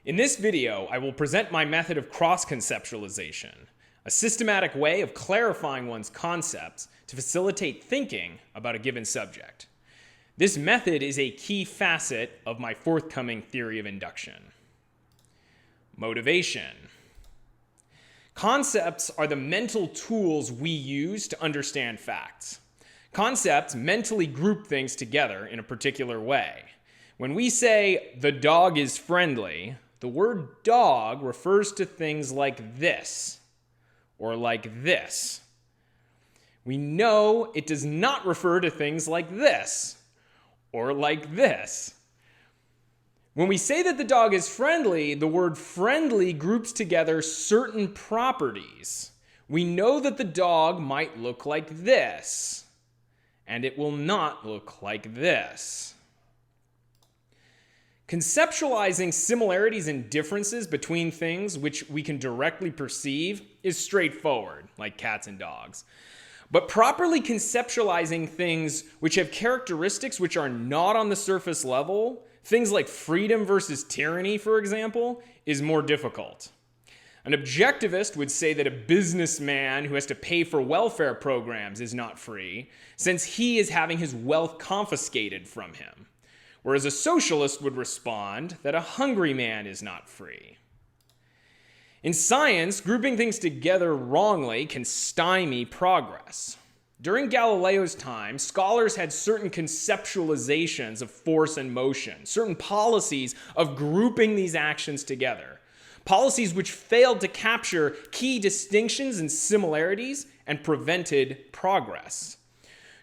In this video, I will present my method of cross-conceptualization, a systematic way of clarifying one's concepts to facilitate thinking about a given subject. This method is a key facet of my forthcoming theory of induction. Motivation. Concepts are the mental tools we use to understand facts. Concepts mentally group things together in a particular way. When we say, "the dog is friendly," the word dog refers to things like this or like this. We know it does not refer to things like this or like this. When we say that the dog is friendly, the word friendly groups together certain properties. We know that the dog might look like this, and it will not look like this. Conceptualizing similarities and differences between things which we can directly perceive is straightforward, like cats and dogs. But properly conceptualizing things which have characteristics which are not on the surface level, things like freedom versus tyranny, for example, is more difficult. An objectivist would say that a businessman who has to pay for welfare programs is not free, since he is having his wealth confiscated from him. Whereas a socialist would respond that a hungry man is not free. In science, grouping things together wrongly can stymie progress. During Galileo's time, scholars had certain conceptualizations of force and motion, certain policies of grouping these actions together, policies which failed to capture key distinctions and similarities and prevented progress.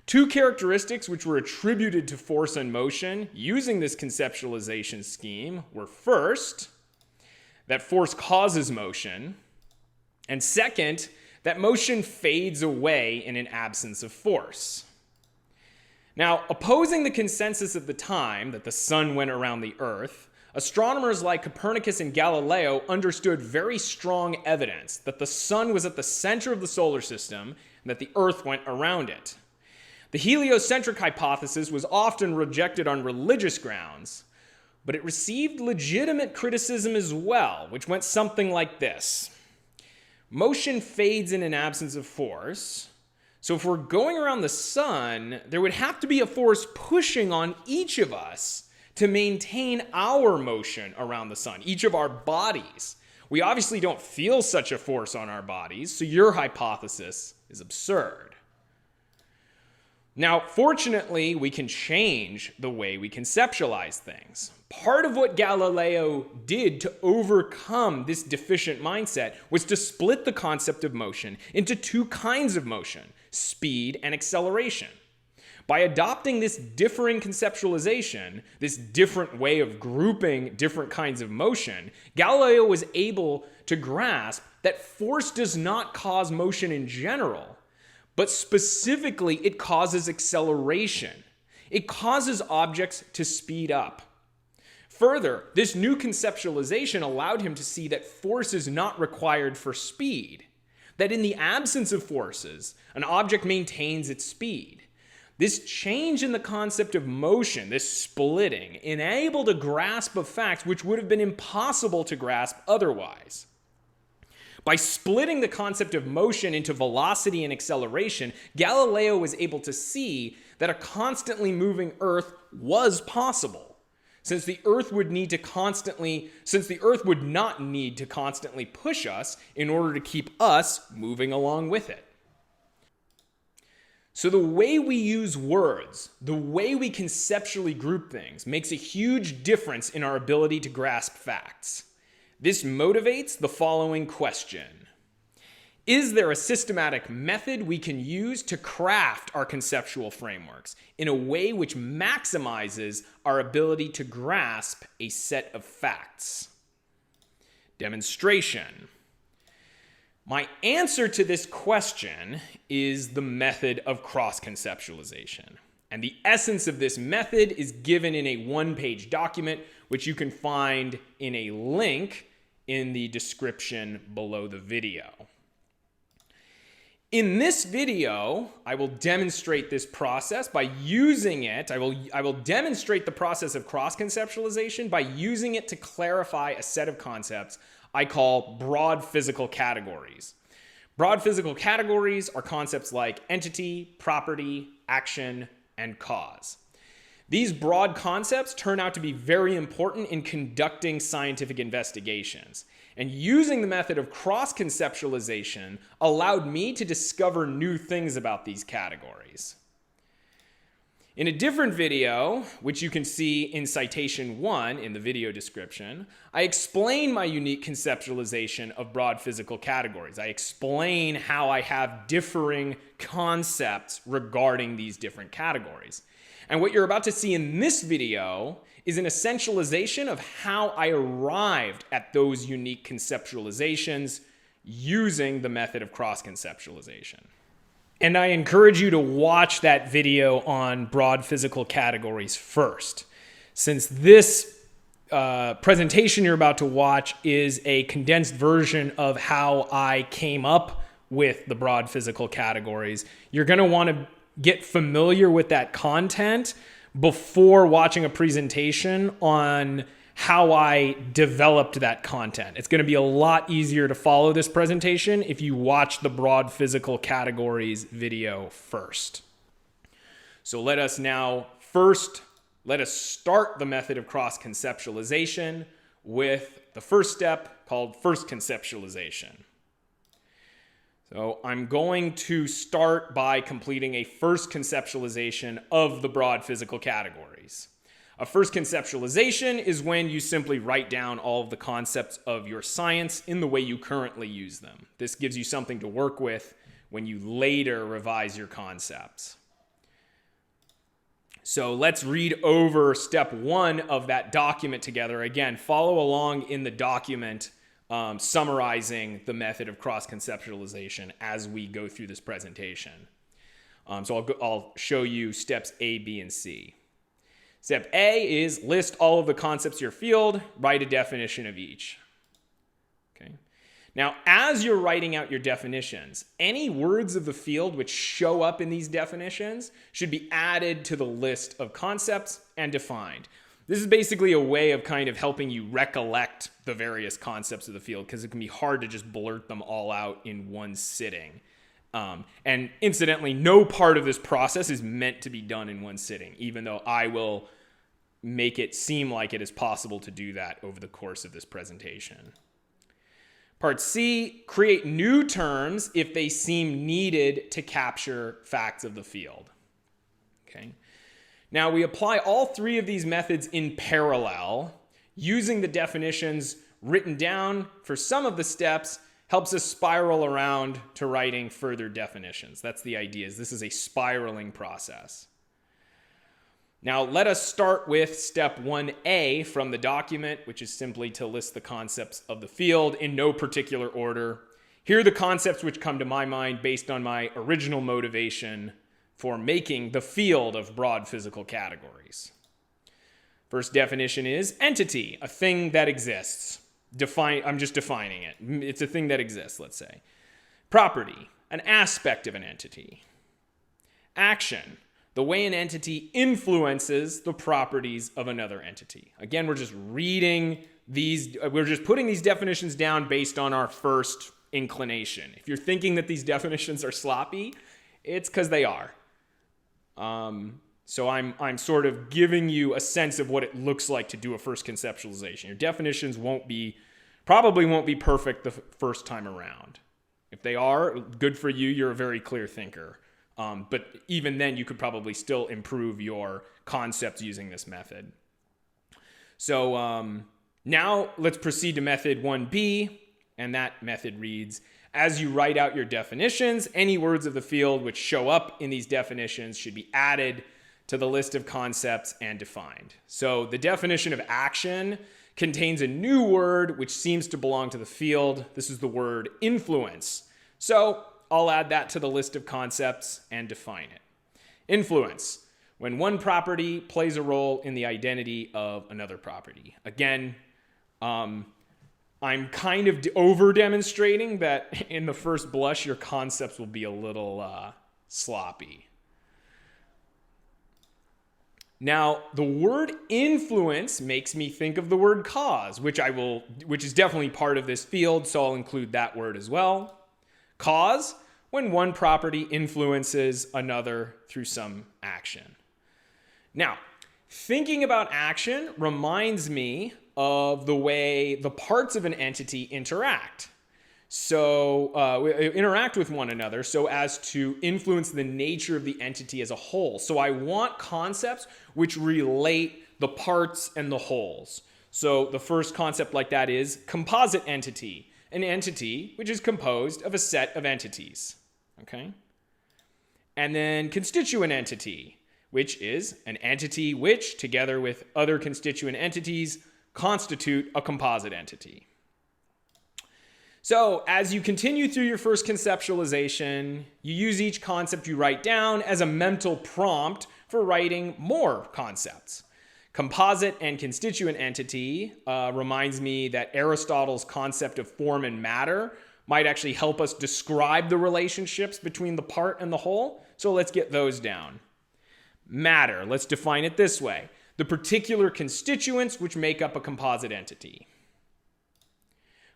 Two characteristics which were attributed to force and motion using this conceptualization scheme were first, that force causes motion, and second, that motion fades away in an absence of force. Now, opposing the consensus of the time that the sun went around the earth, astronomers like Copernicus and Galileo understood very strong evidence that the sun was at the center of the solar system and that the earth went around it. The heliocentric hypothesis was often rejected on religious grounds, but it received legitimate criticism as well, which went something like this. Motion fades in an absence of force, so if we're going around the sun, there would have to be a force pushing on each of us to maintain our motion around the sun, each of our bodies. We obviously don't feel such a force on our bodies, so your hypothesis is absurd. Now, fortunately, we can change the way we conceptualize things. Part of what Galileo did to overcome this deficient mindset was to split the concept of motion into two kinds of motion, speed and acceleration. By adopting this differing conceptualization, this different way of grouping different kinds of motion, Galileo was able to grasp that force does not cause motion in general, but specifically, it causes acceleration. It causes objects to speed up. Further, this new conceptualization allowed him to see that force is not required for speed, that in the absence of forces, an object maintains its speed. This change in the concept of motion, this splitting, enabled a grasp of facts which would have been impossible to grasp otherwise. By splitting the concept of motion into velocity and acceleration, Galileo was able to see that a constantly moving Earth was possible, since the Earth would not need to constantly push us in order to keep us moving along with it. So the way we use words, the way we conceptually group things, makes a huge difference in our ability to grasp facts. This motivates the following question. Is there a systematic method we can use to craft our conceptual frameworks in a way which maximizes our ability to grasp a set of facts? Demonstration. My answer to this question is the method of cross-conceptualization. And the essence of this method is given in a one-page document, which you can find in a link in the description below the video. In this video, I will demonstrate this process by using it. I will demonstrate the process of cross-conceptualization by using it to clarify a set of concepts I call broad physical categories. Broad physical categories are concepts like entity, property, action, and cause. These broad concepts turn out to be very important in conducting scientific investigations. And using the method of cross-conceptualization allowed me to discover new things about these categories. In a different video, which you can see in Citation 1 in the video description, I explain my unique conceptualization of broad physical categories. I explain how I have differing concepts regarding these different categories. And what you're about to see in this video is an essentialization of how I arrived at those unique conceptualizations using the method of cross-conceptualization. And I encourage you to watch that video on broad physical categories first, since this presentation you're about to watch is a condensed version of how I came up with the broad physical categories. You're going to want to get familiar with that content before watching a presentation on how I developed that content. It's going to be a lot easier to follow this presentation if you watch the broad physical categories video first. So let us start the method of cross-conceptualization with the first step called first conceptualization. So I'm going to start by completing a first conceptualization of the broad physical categories. A first conceptualization is when you simply write down all of the concepts of your science in the way you currently use them. This gives you something to work with when you later revise your concepts. So let's read over step 1 of that document together. Again, follow along in the document summarizing the method of cross-conceptualization as we go through this presentation. So I'll show you steps A, B, and C. Step A is list all of the concepts of your field, write a definition of each. Okay. Now, as you're writing out your definitions, any words of the field which show up in these definitions should be added to the list of concepts and defined. This is basically a way of kind of helping you recollect the various concepts of the field, because it can be hard to just blurt them all out in one sitting. And incidentally, no part of this process is meant to be done in one sitting, even though I will make it seem like it is possible to do that over the course of this presentation. Part C, create new terms if they seem needed to capture facts of the field. Okay. Now, we apply all 3 of these methods in parallel. Using the definitions written down for some of the steps helps us spiral around to writing further definitions. That's the idea, is this is a spiraling process. Now, let us start with step 1A from the document, which is simply to list the concepts of the field in no particular order. Here are the concepts which come to my mind based on my original motivation for making the field of broad physical categories. First definition is entity, a thing that exists. I'm just defining it. It's a thing that exists, let's say. Property, an aspect of an entity. Action, the way an entity influences the properties of another entity. Again, we're just putting these definitions down based on our first inclination. If you're thinking that these definitions are sloppy, it's because they are. So I'm sort of giving you a sense of what it looks like to do a first conceptualization. Your definitions probably won't be perfect the first time around. If they are, good for you, you're a very clear thinker. But even then, you could probably still improve your concepts using this method. So now let's proceed to method 1B, and that method reads, as you write out your definitions, any words of the field which show up in these definitions should be added to the list of concepts and defined. So the definition of action contains a new word which seems to belong to the field. This is the word influence. So I'll add that to the list of concepts and define it. Influence, when one property plays a role in the identity of another property. Again, I'm I'm kind of over demonstrating that in the first blush, your concepts will be a little sloppy. Now, the word influence makes me think of the word cause, which is definitely part of this field, so I'll include that word as well. Cause, when one property influences another through some action. Now, thinking about action reminds me of the way the parts of an entity interact. So interact with one another so as to influence the nature of the entity as a whole. So I want concepts which relate the parts and the wholes. So the first concept like that is composite entity, an entity which is composed of a set of entities. Okay? And then constituent entity, which is an entity which, together with other constituent entities, constitute a composite entity. So as you continue through your first conceptualization, you use each concept you write down as a mental prompt for writing more concepts. Composite and constituent entity reminds me that Aristotle's concept of form and matter might actually help us describe the relationships between the part and the whole. So let's get those down. Matter, let's define it this way: the particular constituents which make up a composite entity.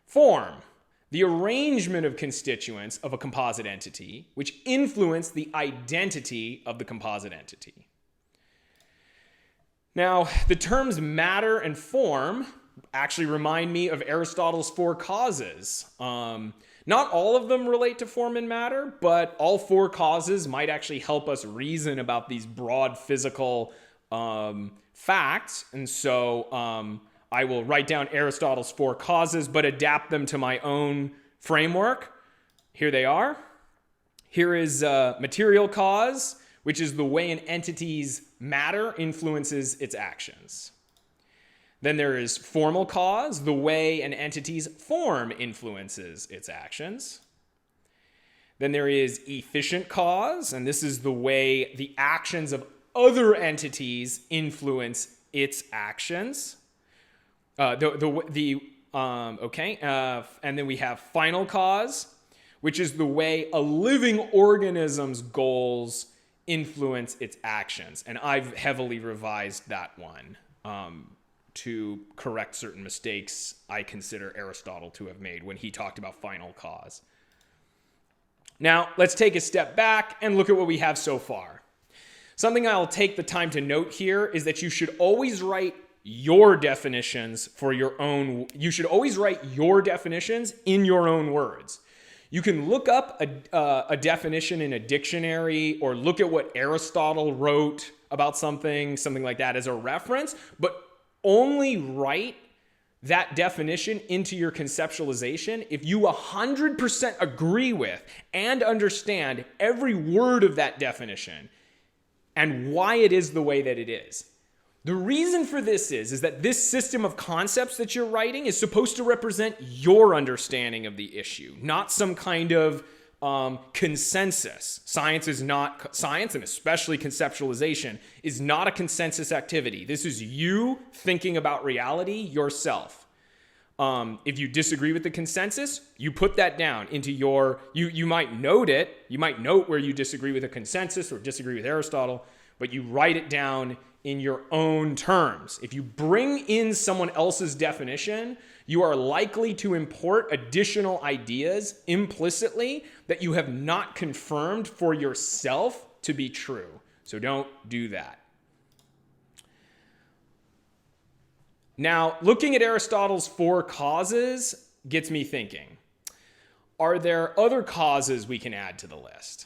Form, the arrangement of constituents of a composite entity which influence the identity of the composite entity. Now, the terms matter and form actually remind me of Aristotle's four causes. Not all of them relate to form and matter, but all four causes might actually help us reason about these broad physical facts. And so I will write down Aristotle's four causes, but adapt them to my own framework. Here they are. Here is material cause, which is the way an entity's matter influences its actions. Then there is formal cause, the way an entity's form influences its actions. Then there is efficient cause, and this is the way the actions of other entities influence its actions. And then we have final cause, which is the way a living organism's goals influence its actions. And I've heavily revised that one to correct certain mistakes I consider Aristotle to have made when he talked about final cause. Now, let's take a step back and look at what we have so far. Something I'll take the time to note here is that you should always write your definitions for your own. You should always write your definitions in your own words. You can look up a definition in a dictionary or look at what Aristotle wrote about something like that as a reference, but only write that definition into your conceptualization if you 100% agree with and understand every word of that definition and why it is the way that it is. The reason for this is that this system of concepts that you're writing is supposed to represent your understanding of the issue, not some kind of consensus. Science, and especially conceptualization, is not a consensus activity. This is you thinking about reality yourself. If you disagree with the consensus, you put that down into you might note it. You might note where you disagree with a consensus or disagree with Aristotle, but you write it down in your own terms. If you bring in someone else's definition, you are likely to import additional ideas implicitly that you have not confirmed for yourself to be true. So don't do that. Now, looking at Aristotle's four causes gets me thinking, are there other causes we can add to the list?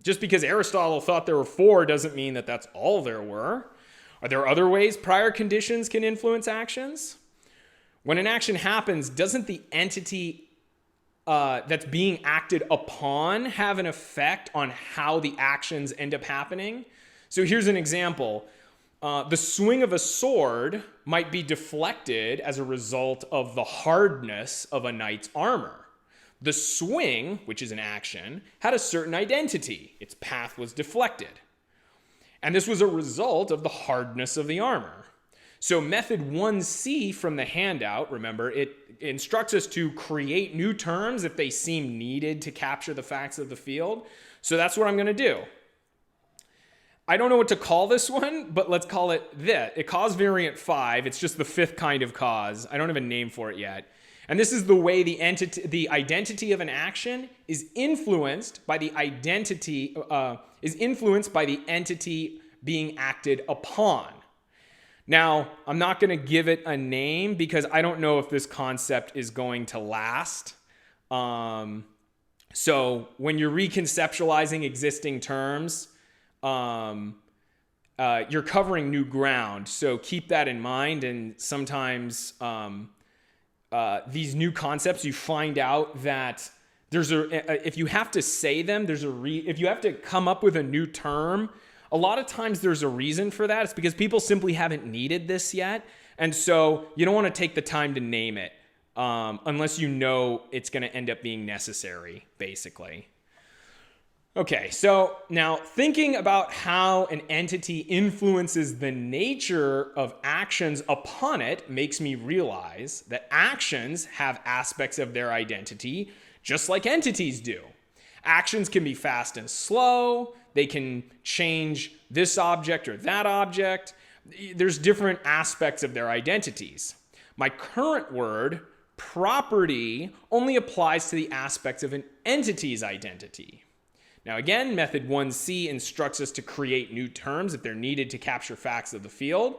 Just because Aristotle thought there were four doesn't mean that that's all there were. Are there other ways prior conditions can influence actions? When an action happens, doesn't the entity that's being acted upon have an effect on how the actions end up happening? So here's an example. The swing of a sword might be deflected as a result of the hardness of a knight's armor. The swing, which is an action, had a certain identity. Its path was deflected. And this was a result of the hardness of the armor. So method 1C from the handout, remember, it instructs us to create new terms if they seem needed to capture the facts of the field. So that's what I'm going to do. I don't know what to call this one, but let's call it this. It cause variant 5. It's just the fifth kind of cause. I don't have a name for it yet. And this is the way the identity of an action is influenced by the entity being acted upon. Now, I'm not going to give it a name because I don't know if this concept is going to last. So when you're reconceptualizing existing terms, you're covering new ground. So keep that in mind. And sometimes these new concepts, you find out that if you have to say them, if you have to come up with a new term, a lot of times there's a reason for that. It's because people simply haven't needed this yet. And so you don't want to take the time to name it unless you know it's going to end up being necessary, basically. Okay, so now thinking about how an entity influences the nature of actions upon it makes me realize that actions have aspects of their identity just like entities do. Actions can be fast and slow. They can change this object or that object. There's different aspects of their identities. My current word, property, only applies to the aspects of an entity's identity. Now again, method 1C instructs us to create new terms if they're needed to capture facts of the field.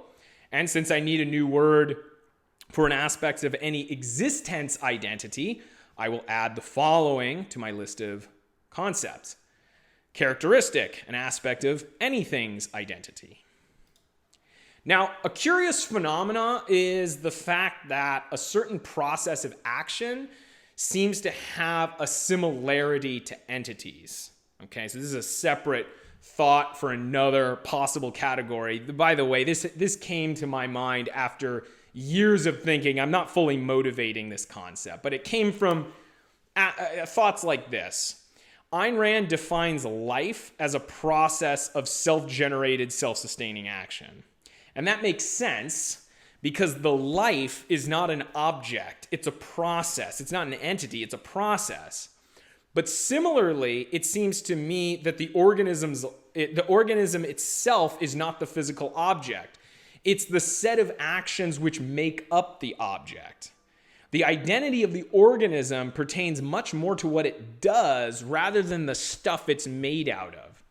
And since I need a new word for an aspect of any existence identity, I will add the following to my list of concepts. Characteristic, an aspect of anything's identity. Now, a curious phenomena is the fact that a certain process of action seems to have a similarity to entities. Okay, so this is a separate thought for another possible category. By the way, this came to my mind after years of thinking. I'm not fully motivating this concept, but it came from thoughts like this. Ayn Rand defines life as a process of self-generated, self-sustaining action. And that makes sense because the life is not an object, it's a process. It's not an entity, it's a process. But similarly, it seems to me that the organism itself is not the physical object. It's the set of actions which make up the object. The identity of the organism pertains much more to what it does rather than the stuff it's made out of.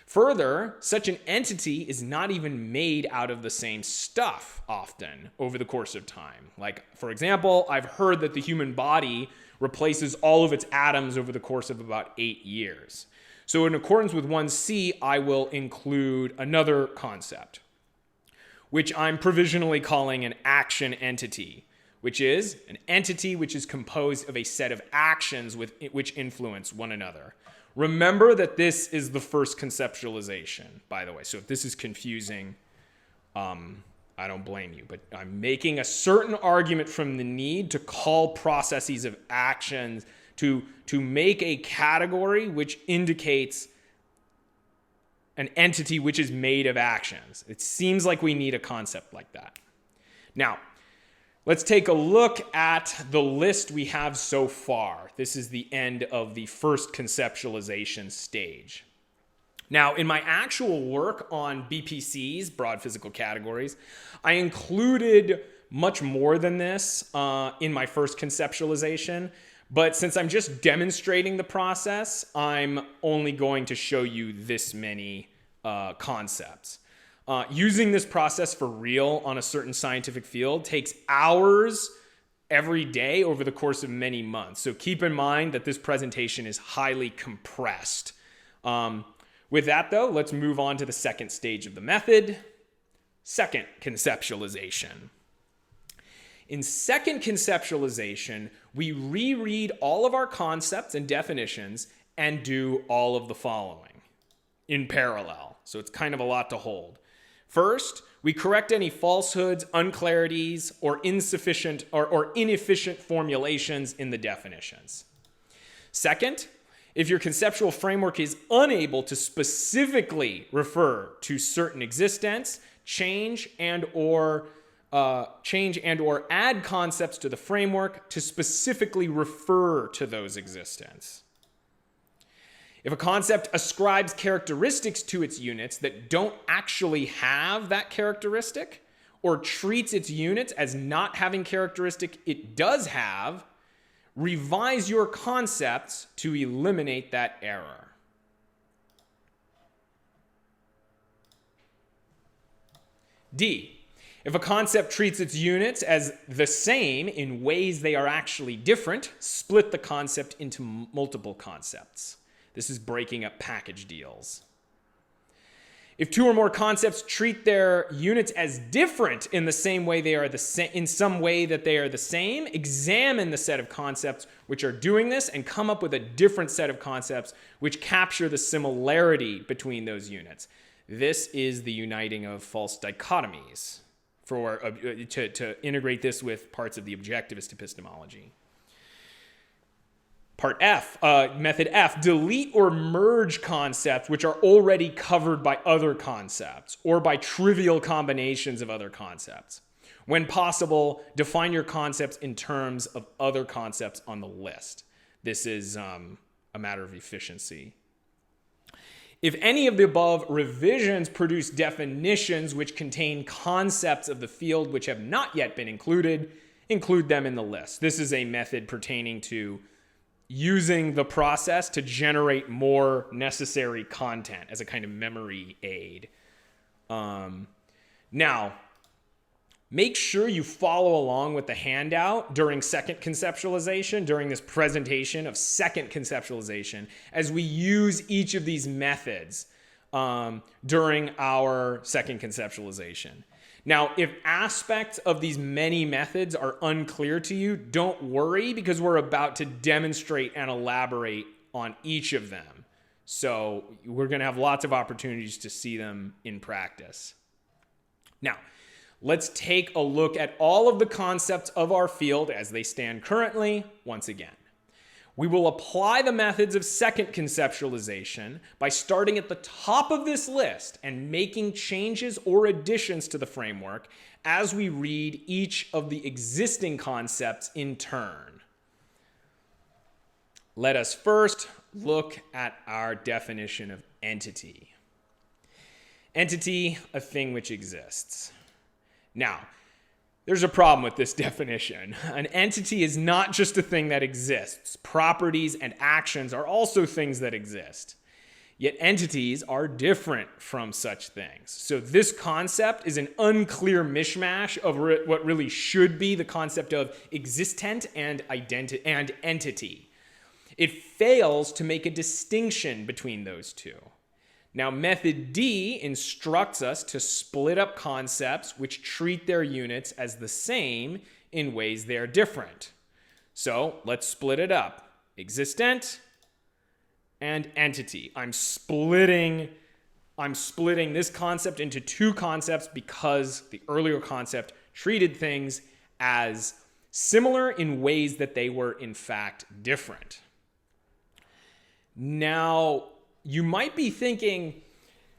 Further, such an entity is not even made out of the same stuff often over the course of time. Like, for example, I've heard that the human body replaces all of its atoms over the course of about 8 years. So in accordance with 1C, I will include another concept, which I'm provisionally calling an action entity, which is an entity which is composed of a set of actions which influence one another. Remember that this is the first conceptualization, by the way. So if this is confusing, I don't blame you. But I'm making a certain argument from the need to call processes of actions to make a category which indicates an entity which is made of actions. It seems like we need a concept like that. Now, let's take a look at the list we have so far. This is the end of the first conceptualization stage. Now, in my actual work on BPCs, broad physical categories, I included much more than this in my first conceptualization. But since I'm just demonstrating the process, I'm only going to show you this many concepts. Using this process for real on a certain scientific field takes hours every day over the course of many months. So keep in mind that this presentation is highly compressed. With that, though, let's move on to the second stage of the method, second conceptualization. In second conceptualization, we reread all of our concepts and definitions and do all of the following in parallel. So it's kind of a lot to hold. First, we correct any falsehoods, unclarities, or insufficient or inefficient formulations in the definitions. Second, if your conceptual framework is unable to specifically refer to certain existence, change, and or change and or add concepts to the framework to specifically refer to those existents. If a concept ascribes characteristics to its units that don't actually have that characteristic, or treats its units as not having characteristic it does have, revise your concepts to eliminate that error. D. If a concept treats its units as the same in ways they are actually different, split the concept into multiple concepts. This is breaking up package deals. If two or more concepts treat their units as different in the same way they are the same, in some way that they are the same, examine the set of concepts which are doing this and come up with a different set of concepts which capture the similarity between those units. This is the uniting of false dichotomies to integrate this with parts of the objectivist epistemology. Part F, method F, delete or merge concepts which are already covered by other concepts or by trivial combinations of other concepts. When possible, define your concepts in terms of other concepts on the list. This is a matter of efficiency. If any of the above revisions produce definitions which contain concepts of the field which have not yet been included, include them in the list. This is a method pertaining to using the process to generate more necessary content as a kind of memory aid. Now, make sure you follow along with the handout during second conceptualization, during this presentation of second conceptualization, as we use each of these methods during our second conceptualization. Now, if aspects of these many methods are unclear to you, don't worry, because we're about to demonstrate and elaborate on each of them. So we're going to have lots of opportunities to see them in practice. Now, let's take a look at all of the concepts of our field as they stand currently once again. We will apply the methods of second conceptualization by starting at the top of this list and making changes or additions to the framework as we read each of the existing concepts in turn. Let us first look at our definition of entity. Entity, a thing which exists. Now, there's a problem with this definition. An entity is not just a thing that exists. Properties and actions are also things that exist. Yet entities are different from such things. So this concept is an unclear mishmash of what really should be the concept of existent and entity. It fails to make a distinction between those two. Now, method D instructs us to split up concepts which treat their units as the same in ways they are different. So let's split it up. Existent and entity. I'm splitting this concept into two concepts because the earlier concept treated things as similar in ways that they were in fact different. Now, you might be thinking,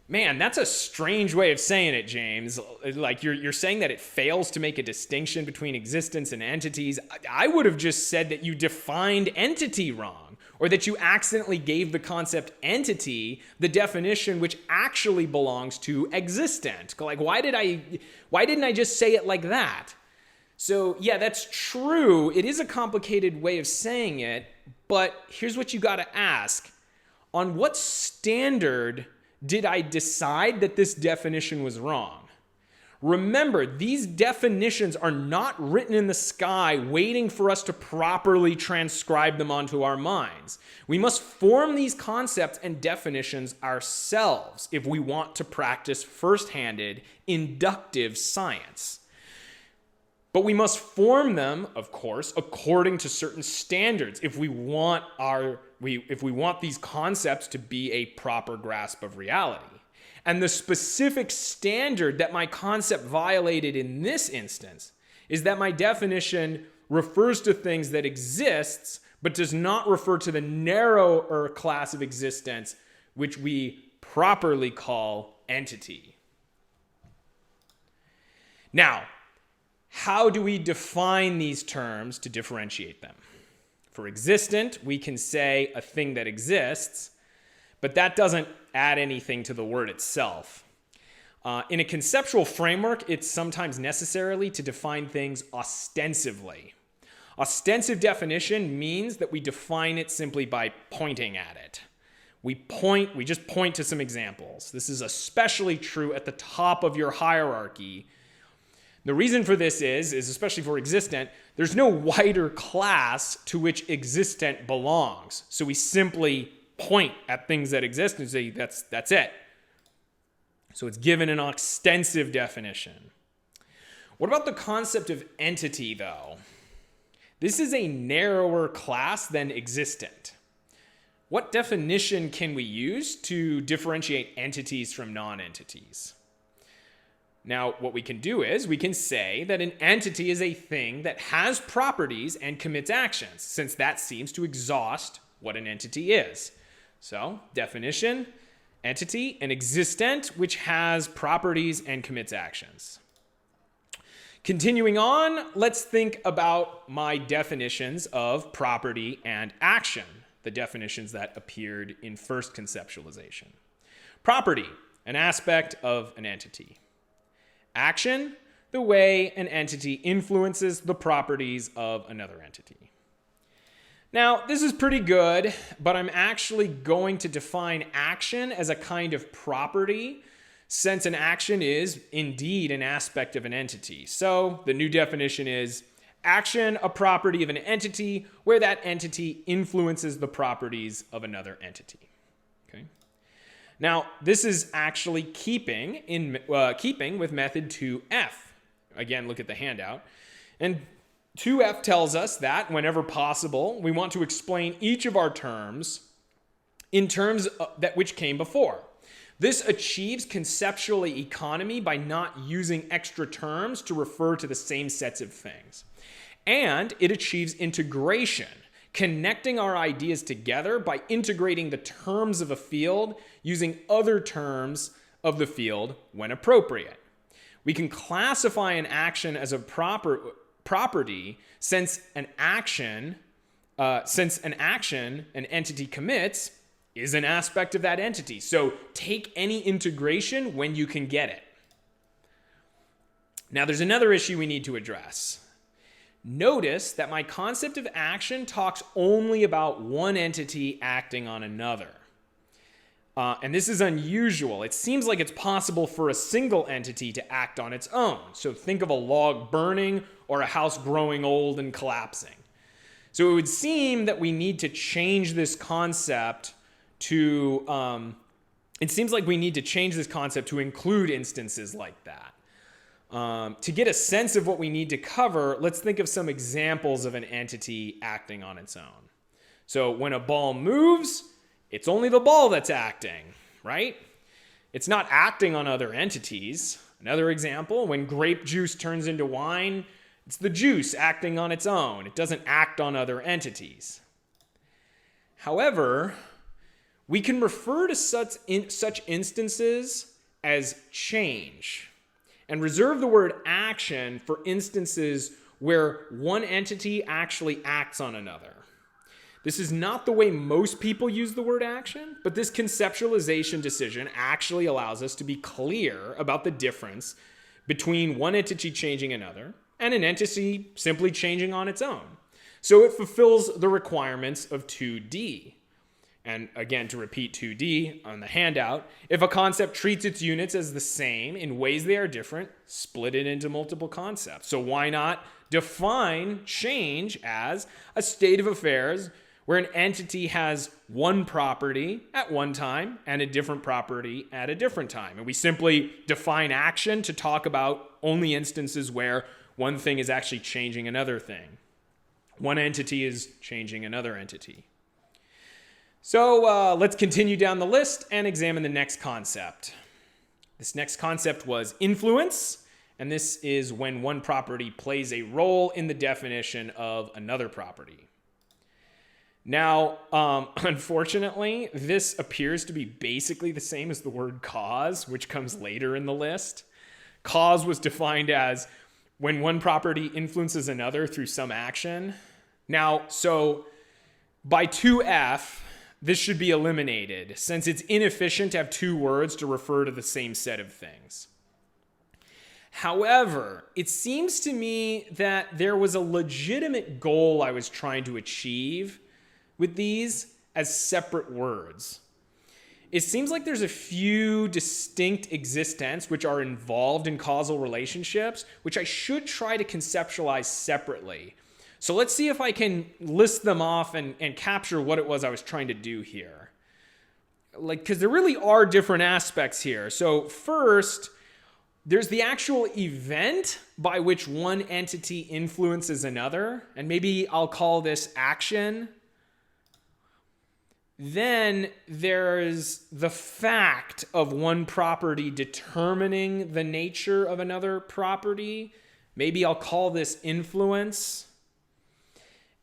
man, that's a strange way of saying it, James. Like you're saying that it fails to make a distinction between existence and entities. I would have just said that you defined entity wrong, or that you accidentally gave the concept entity the definition which actually belongs to existent. Like, why didn't I just say it like that? So yeah, that's true. It is a complicated way of saying it, but here's what you got to ask. On what standard did I decide that this definition was wrong? Remember, these definitions are not written in the sky waiting for us to properly transcribe them onto our minds. We must form these concepts and definitions ourselves if we want to practice first-handed inductive science. But we must form them, of course, according to certain standards if we want these concepts to be a proper grasp of reality. And the specific standard that my concept violated in this instance is that my definition refers to things that exists, but does not refer to the narrower class of existence, which we properly call entity. Now, how do we define these terms to differentiate them? For existent, we can say a thing that exists, but that doesn't add anything to the word itself. In a conceptual framework, it's sometimes necessary to define things ostensively. Ostensive definition means that we define it simply by pointing at it. We just point to some examples. This is especially true at the top of your hierarchy. The reason for this is especially for existent, there's no wider class to which existent belongs. So we simply point at things that exist and say that's it. So it's given an ostensive definition. What about the concept of entity, though? This is a narrower class than existent. What definition can we use to differentiate entities from non-entities? Now, what we can do is we can say that an entity is a thing that has properties and commits actions, since that seems to exhaust what an entity is. So, definition, entity, an existent which has properties and commits actions. Continuing on, let's think about my definitions of property and action, the definitions that appeared in first conceptualization. Property, an aspect of an entity. Action, the way an entity influences the properties of another entity. Now, this is pretty good, but I'm actually going to define action as a kind of property, since an action is indeed an aspect of an entity. So the new definition is action, a property of an entity, where that entity influences the properties of another entity. Okay. Now, this is actually keeping with method 2F. Again, look at the handout. And 2F tells us that whenever possible, we want to explain each of our terms in terms that which came before. This achieves conceptual economy by not using extra terms to refer to the same sets of things. And it achieves integration, connecting our ideas together by integrating the terms of a field using other terms of the field when appropriate. We can classify an action as a property since an action an entity commits is an aspect of that entity. So take any integration when you can get it. Now there's another issue we need to address. Notice that my concept of action talks only about one entity acting on another. And this is unusual. It seems like it's possible for a single entity to act on its own. So think of a log burning or a house growing old and collapsing. So it would seem that we need to change this concept to, include instances like that. To get a sense of what we need to cover, let's think of some examples of an entity acting on its own. So when a ball moves, it's only the ball that's acting, right? It's not acting on other entities. Another example, when grape juice turns into wine, it's the juice acting on its own. It doesn't act on other entities. However, we can refer to such instances as change and reserve the word action for instances where one entity actually acts on another. This is not the way most people use the word action, but this conceptualization decision actually allows us to be clear about the difference between one entity changing another and an entity simply changing on its own. So it fulfills the requirements of 2D. And again, to repeat 2D on the handout, if a concept treats its units as the same in ways they are different, split it into multiple concepts. So why not define change as a state of affairs where an entity has one property at one time and a different property at a different time? And we simply define action to talk about only instances where one thing is actually changing another thing. One entity is changing another entity. So let's continue down the list and examine the next concept. This next concept was influence, and this is when one property plays a role in the definition of another property. Now, unfortunately, this appears to be basically the same as the word cause, which comes later in the list. Cause was defined as when one property influences another through some action. Now, so by 2F, this should be eliminated since it's inefficient to have two words to refer to the same set of things. However, it seems to me that there was a legitimate goal I was trying to achieve with these as separate words. It seems like there's a few distinct existents which are involved in causal relationships, which I should try to conceptualize separately. So let's see if I can list them off and capture what it was I was trying to do here. Because there really are different aspects here. So first, there's the actual event by which one entity influences another, and maybe I'll call this action. Then there's the fact of one property determining the nature of another property. Maybe I'll call this influence.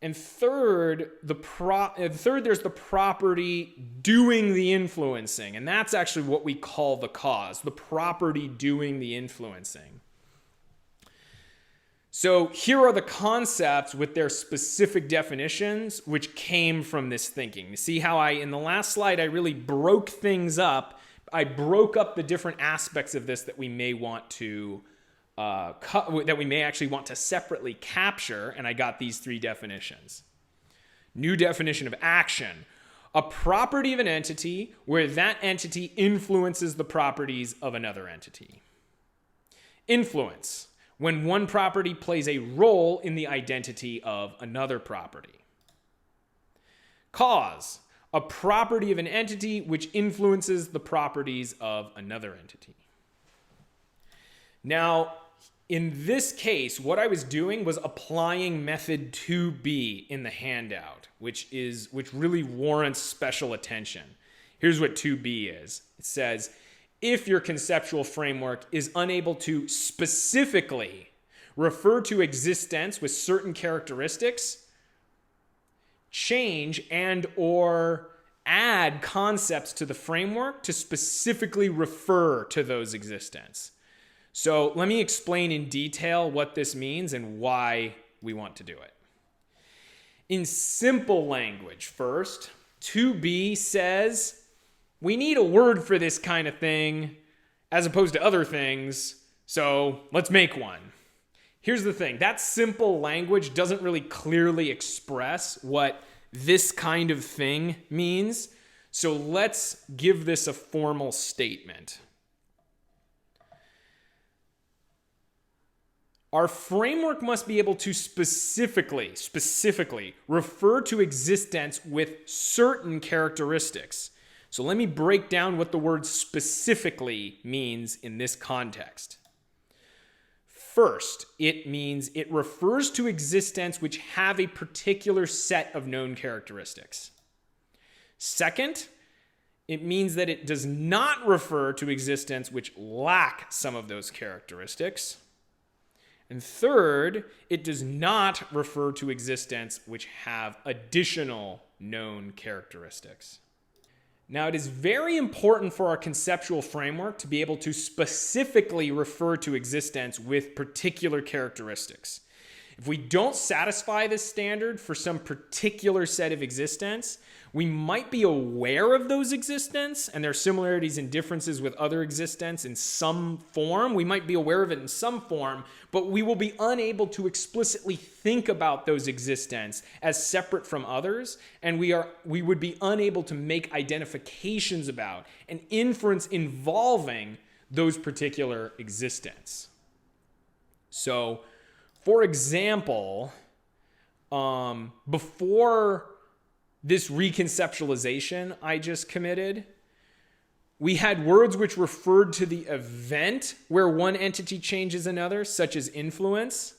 And third, there's the property doing the influencing. And that's actually what we call the cause, the property doing the influencing. So here are the concepts with their specific definitions, which came from this thinking. You see how in the last slide, I really broke things up. I broke up the different aspects of this that we may want to that we may actually want to separately capture, and I got these three definitions. New definition of action: a property of an entity where that entity influences the properties of another entity. Influence: when one property plays a role in the identity of another property. Cause: a property of an entity which influences the properties of another entity. Now, in this case, what I was doing was applying method 2B in the handout, which really warrants special attention. Here's what 2B is. It says, if your conceptual framework is unable to specifically refer to existence with certain characteristics, change and or add concepts to the framework to specifically refer to those existence. So let me explain in detail what this means and why we want to do it. In simple language first, 2B says we need a word for this kind of thing as opposed to other things, so let's make one. Here's the thing, that simple language doesn't really clearly express what this kind of thing means, so let's give this a formal statement. Our framework must be able to specifically refer to existence with certain characteristics. So let me break down what the word specifically means in this context. First, it means it refers to existence which have a particular set of known characteristics. Second, it means that it does not refer to existence which lack some of those characteristics. And third, it does not refer to existence which have additional known characteristics. Now, it is very important for our conceptual framework to be able to specifically refer to existence with particular characteristics. If we don't satisfy this standard for some particular set of existence, we might be aware of those existence and their similarities and differences with other existence in some form. We might be aware of it in some form, but we will be unable to explicitly think about those existence as separate from others, and we would be unable to make identifications about an inference involving those particular existence. So, for example, before this reconceptualization I just committed, we had words which referred to the event where one entity changes another, such as influence,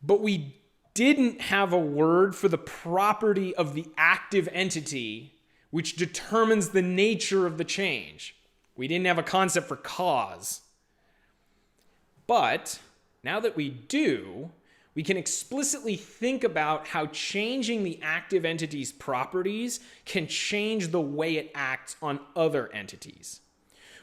but we didn't have a word for the property of the active entity which determines the nature of the change. We didn't have a concept for cause. But now that we do, we can explicitly think about how changing the active entity's properties can change the way it acts on other entities.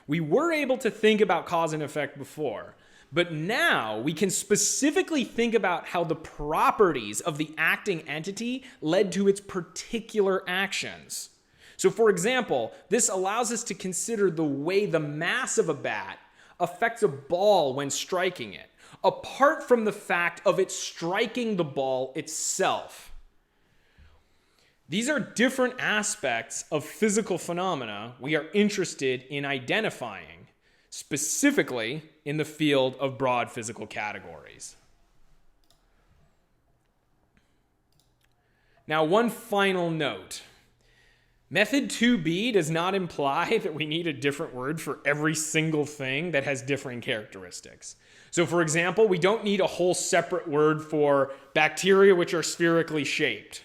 We were able to think about cause and effect before, But now we can specifically think about how the properties of the acting entity led to its particular actions. So for example, this allows us to consider the way the mass of a bat affects a ball when striking it, apart from the fact of it striking the ball itself. These are different aspects of physical phenomena we are interested in identifying, specifically in the field of broad physical categories. Now, one final note. Method 2b does not imply that we need a different word for every single thing that has differing characteristics. So for example, we don't need a whole separate word for bacteria which are spherically shaped.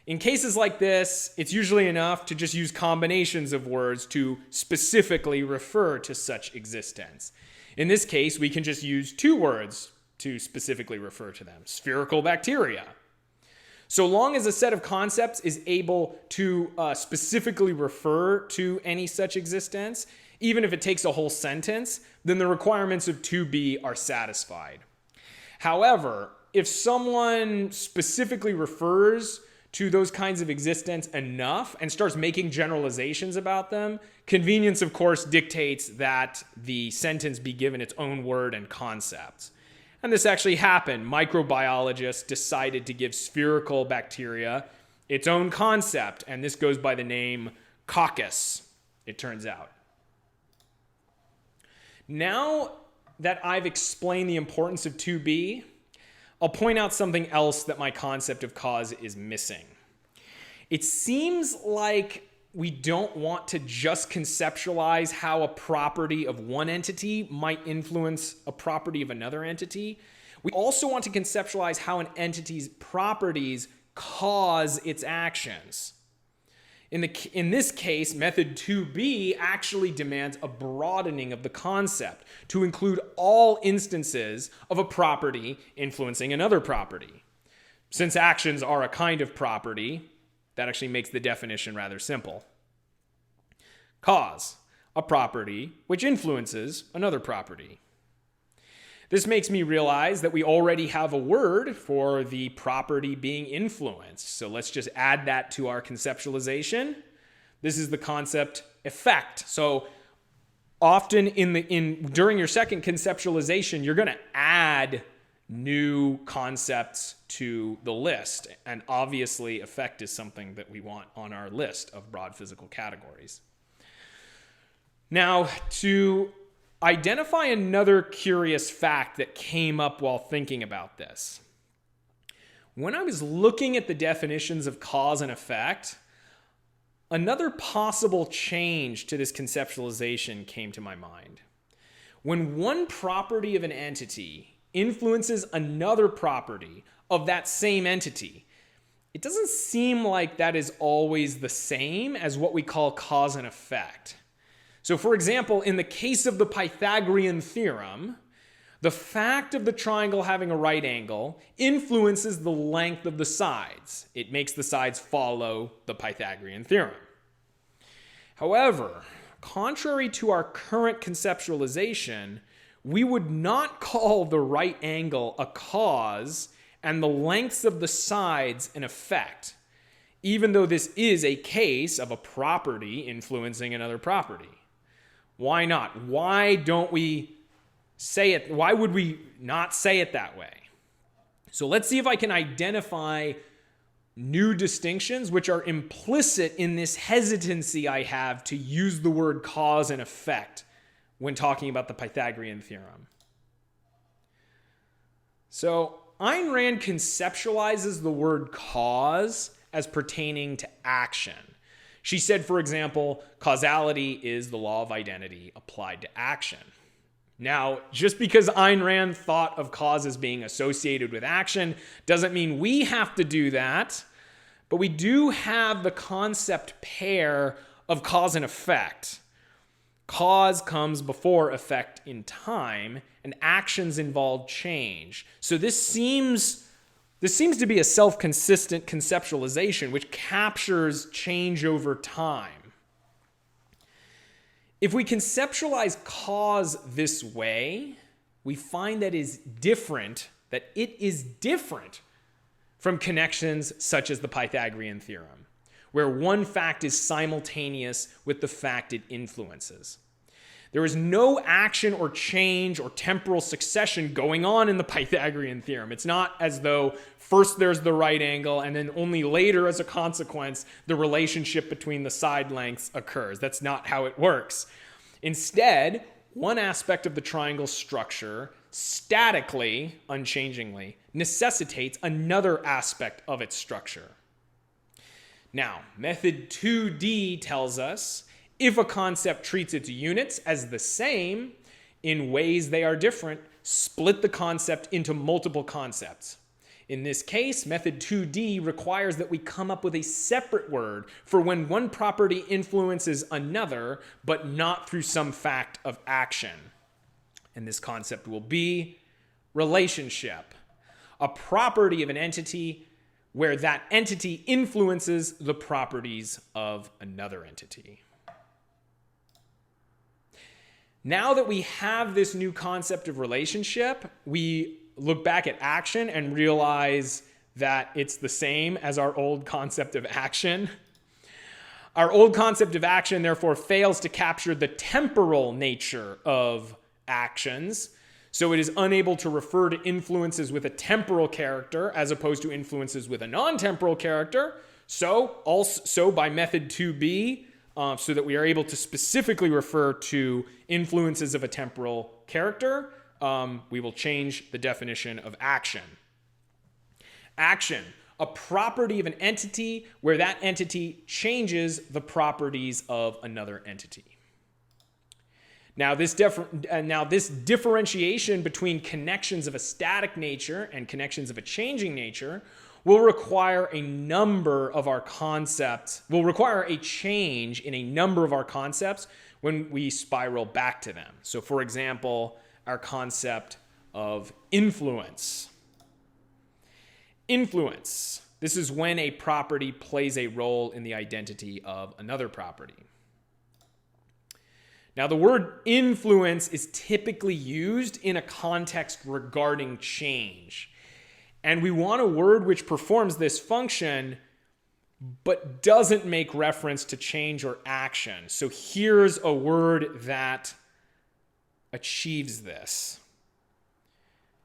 In cases like this, it's usually enough to just use combinations of words to specifically refer to such existence. In this case, we can just use two words to specifically refer to them: spherical bacteria. So long as a set of concepts is able to specifically refer to any such existence, even if it takes a whole sentence, then the requirements of 2b are satisfied. However, if someone specifically refers to those kinds of existence enough and starts making generalizations about them, convenience, of course, dictates that the sentence be given its own word and concept. And this actually happened. Microbiologists decided to give spherical bacteria its own concept, and this goes by the name coccus, it turns out. Now that I've explained the importance of 2b, I'll point out something else that my concept of cause is missing. It seems like we don't want to just conceptualize how a property of one entity might influence a property of another entity. We also want to conceptualize how an entity's properties cause its actions. In this case, method 2b actually demands a broadening of the concept to include all instances of a property influencing another property. Since actions are a kind of property, that actually makes the definition rather simple. Cause, a property which influences another property. This makes me realize that we already have a word for the property being influenced. So let's just add that to our conceptualization. This is the concept effect. So often during your second conceptualization, you're going to add new concepts to the list. And obviously, effect is something that we want on our list of broad physical categories. Now, to identify another curious fact that came up while thinking about this. When I was looking at the definitions of cause and effect, another possible change to this conceptualization came to my mind. When one property of an entity influences another property of that same entity, it doesn't seem like that is always the same as what we call cause and effect. So for example, in the case of the Pythagorean theorem, the fact of the triangle having a right angle influences the length of the sides. It makes the sides follow the Pythagorean theorem. However, contrary to our current conceptualization, we would not call the right angle a cause and the lengths of the sides an effect, even though this is a case of a property influencing another property. Why not? Why don't we say it? Why would we not say it that way? So let's see if I can identify new distinctions which are implicit in this hesitancy I have to use the word cause and effect when talking about the Pythagorean theorem. So Ayn Rand conceptualizes the word cause as pertaining to action. She said, for example, causality is the law of identity applied to action. Now, just because Ayn Rand thought of cause as being associated with action doesn't mean we have to do that, but we do have the concept pair of cause and effect. Cause comes before effect in time, and actions involve change. So this seems to be a self-consistent conceptualization which captures change over time. If we conceptualize cause this way, we find that it is different from connections such as the Pythagorean theorem, where one fact is simultaneous with the fact it influences. There is no action or change or temporal succession going on in the Pythagorean theorem. It's not as though first there's the right angle and then only later as a consequence the relationship between the side lengths occurs. That's not how it works. Instead, one aspect of the triangle structure statically, unchangingly, necessitates another aspect of its structure. Now, method 2D tells us if a concept treats its units as the same in ways they are different, split the concept into multiple concepts. In this case, method 2D requires that we come up with a separate word for when one property influences another, but not through some fact of action. And this concept will be relationship, a property of an entity where that entity influences the properties of another entity. Now that we have this new concept of relationship, we look back at action and realize that it's the same as our old concept of action. Our old concept of action, therefore, fails to capture the temporal nature of actions, so it is unable to refer to influences with a temporal character as opposed to influences with a non-temporal character. So by method 2B, so that we are able to specifically refer to influences of a temporal character, we will change the definition of action. Action, a property of an entity where that entity changes the properties of another entity. Now, this differentiation between connections of a static nature and connections of a changing nature will require a change in a number of our concepts when we spiral back to them. So, for example, our concept of influence. Influence. This is when a property plays a role in the identity of another property. Now, the word influence is typically used in a context regarding change. And we want a word which performs this function, but doesn't make reference to change or action. So here's a word that achieves this.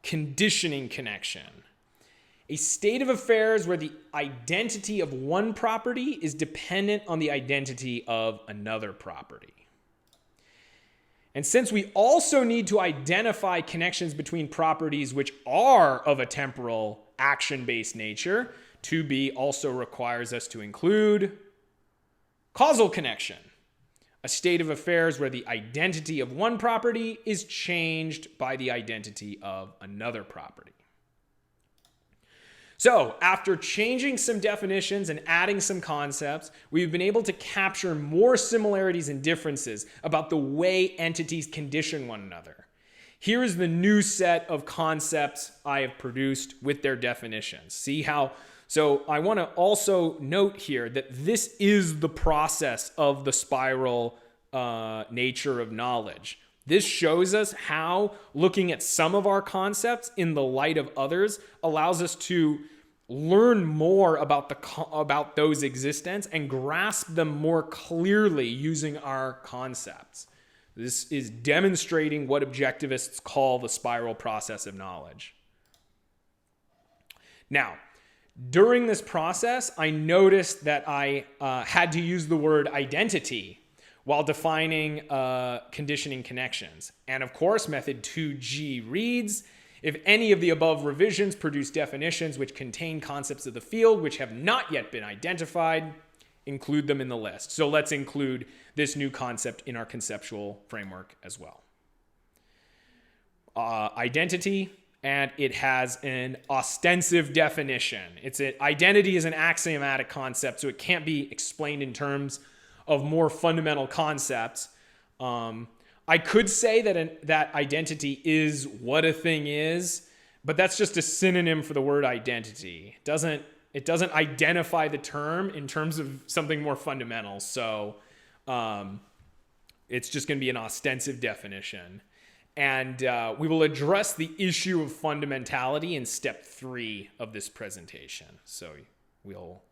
Conditioning connection. A state of affairs where the identity of one property is dependent on the identity of another property. And since we also need to identify connections between properties which are of a temporal action-based nature, 2B also requires us to include causal connection, a state of affairs where the identity of one property is changed by the identity of another property. So, after changing some definitions and adding some concepts, we've been able to capture more similarities and differences about the way entities condition one another. Here is the new set of concepts I have produced with their definitions. See how? So, I want to also note here that this is the process of the spiral nature of knowledge. This shows us how looking at some of our concepts in the light of others allows us to learn more about those existence and grasp them more clearly using our concepts. This is demonstrating what objectivists call the spiral process of knowledge. Now, during this process, I noticed that I had to use the word identity while defining conditioning connections. And of course, method 2G reads, if any of the above revisions produce definitions which contain concepts of the field which have not yet been identified, include them in the list. So let's include this new concept in our conceptual framework as well. Identity, and it has an ostensive definition. Identity is an axiomatic concept, so it can't be explained in terms of more fundamental concepts. I could say that identity is what a thing is, but that's just a synonym for the word identity. It doesn't identify the term in terms of something more fundamental. So it's just going to be an ostensive definition. And we will address the issue of fundamentality in step 3 of this presentation. So we'll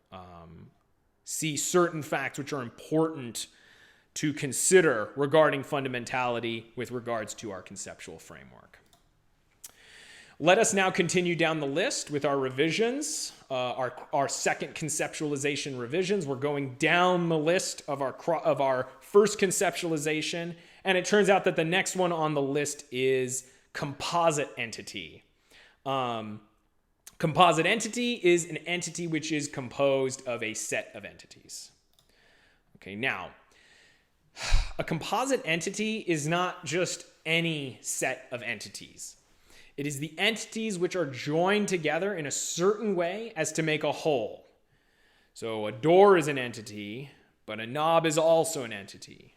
see certain facts which are important to consider regarding fundamentality with regards to our conceptual framework. Let us now continue down the list with our revisions, our second conceptualization revisions. We're going down the list of our first conceptualization, and it turns out that the next one on the list is composite entity. Composite entity is an entity which is composed of a set of entities. Okay, now, a composite entity is not just any set of entities. It is the entities which are joined together in a certain way as to make a whole. So a door is an entity, but a knob is also an entity.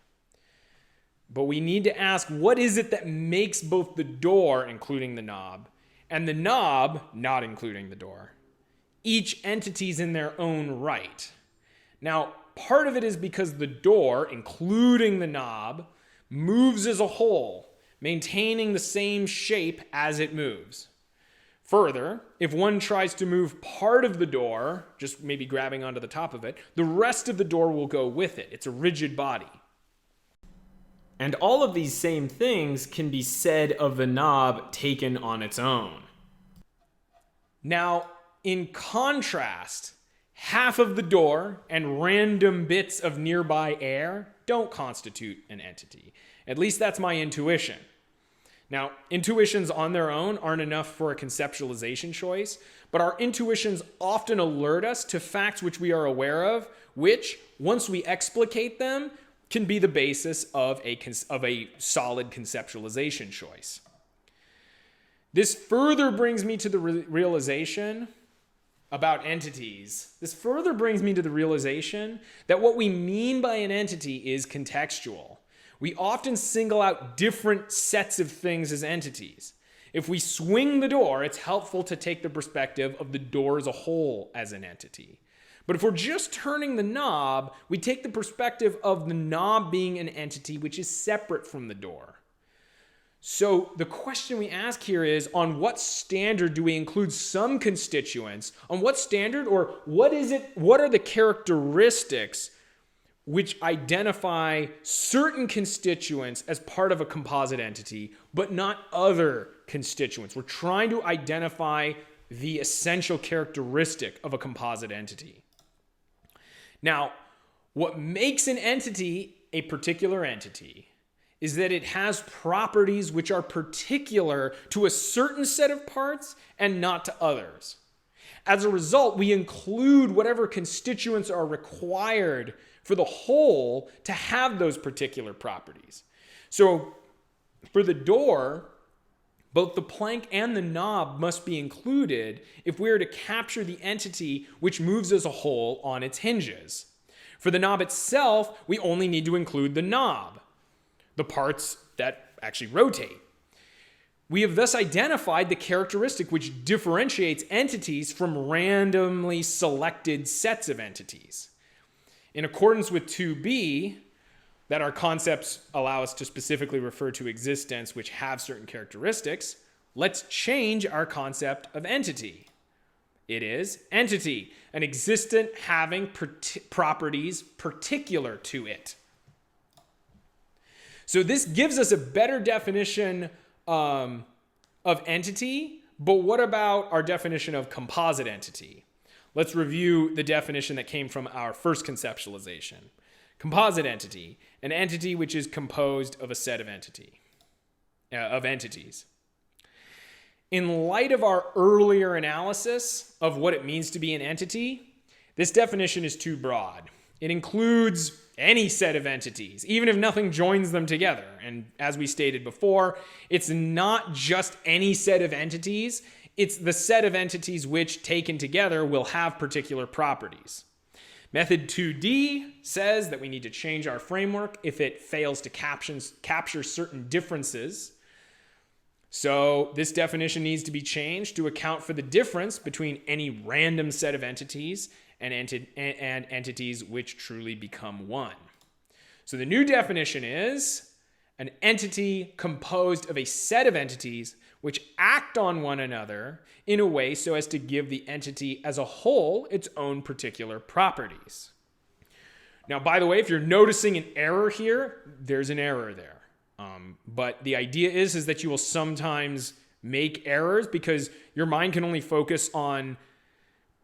But we need to ask, what is it that makes both the door, including the knob, and the knob, not including the door, each entities in their own right? Now, part of it is because the door, including the knob, moves as a whole, maintaining the same shape as it moves. Further, if one tries to move part of the door, just maybe grabbing onto the top of it, the rest of the door will go with it. It's a rigid body. And all of these same things can be said of the knob taken on its own. Now, in contrast, half of the door and random bits of nearby air don't constitute an entity. At least that's my intuition. Now, intuitions on their own aren't enough for a conceptualization choice, but our intuitions often alert us to facts which we are aware of, which, once we explicate them, can be the basis of a solid conceptualization choice. This further brings me to the realization about entities. This further brings me to the realization that what we mean by an entity is contextual. We often single out different sets of things as entities. If we swing the door, it's helpful to take the perspective of the door as a whole as an entity. But if we're just turning the knob, we take the perspective of the knob being an entity which is separate from the door. So the question we ask here is, on what standard do we include some constituents? On what standard, or what are the characteristics which identify certain constituents as part of a composite entity, but not other constituents? We're trying to identify the essential characteristic of a composite entity. Now, what makes an entity a particular entity is that it has properties which are particular to a certain set of parts and not to others. As a result, we include whatever constituents are required for the whole to have those particular properties. So for the door, both the plank and the knob must be included if we are to capture the entity which moves as a whole on its hinges. For the knob itself, we only need to include the knob, the parts that actually rotate. We have thus identified the characteristic which differentiates entities from randomly selected sets of entities. In accordance with 2b, that our concepts allow us to specifically refer to existents which have certain characteristics, let's change our concept of entity. It is entity, an existent having properties particular to it. So this gives us a better definition of entity, but what about our definition of composite entity? Let's review the definition that came from our first conceptualization. Composite entity, an entity which is composed of a set of entities. In light of our earlier analysis of what it means to be an entity, this definition is too broad. It includes any set of entities, even if nothing joins them together. And as we stated before, it's not just any set of entities, it's the set of entities which, taken together, will have particular properties. Method 2D says that we need to change our framework if it fails to capture certain differences. So this definition needs to be changed to account for the difference between any random set of entities and entities which truly become one. So the new definition is an entity composed of a set of entities which act on one another in a way so as to give the entity as a whole its own particular properties. Now, by the way, if you're noticing an error here, there's an error there. But the idea is that you will sometimes make errors because your mind can only focus on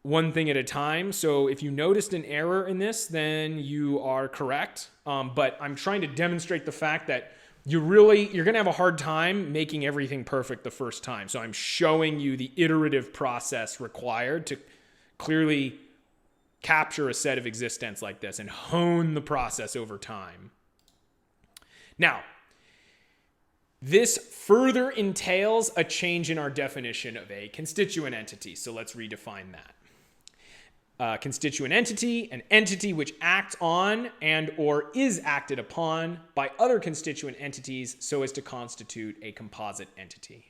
one thing at a time. So if you noticed an error in this, then you are correct. But I'm trying to demonstrate the fact that you're going to have a hard time making everything perfect the first time. So I'm showing you the iterative process required to clearly capture a set of existence like this and hone the process over time. Now, this further entails a change in our definition of a constituent entity. So let's redefine that. Constituent entity, an entity which acts on and or is acted upon by other constituent entities so as to constitute a composite entity.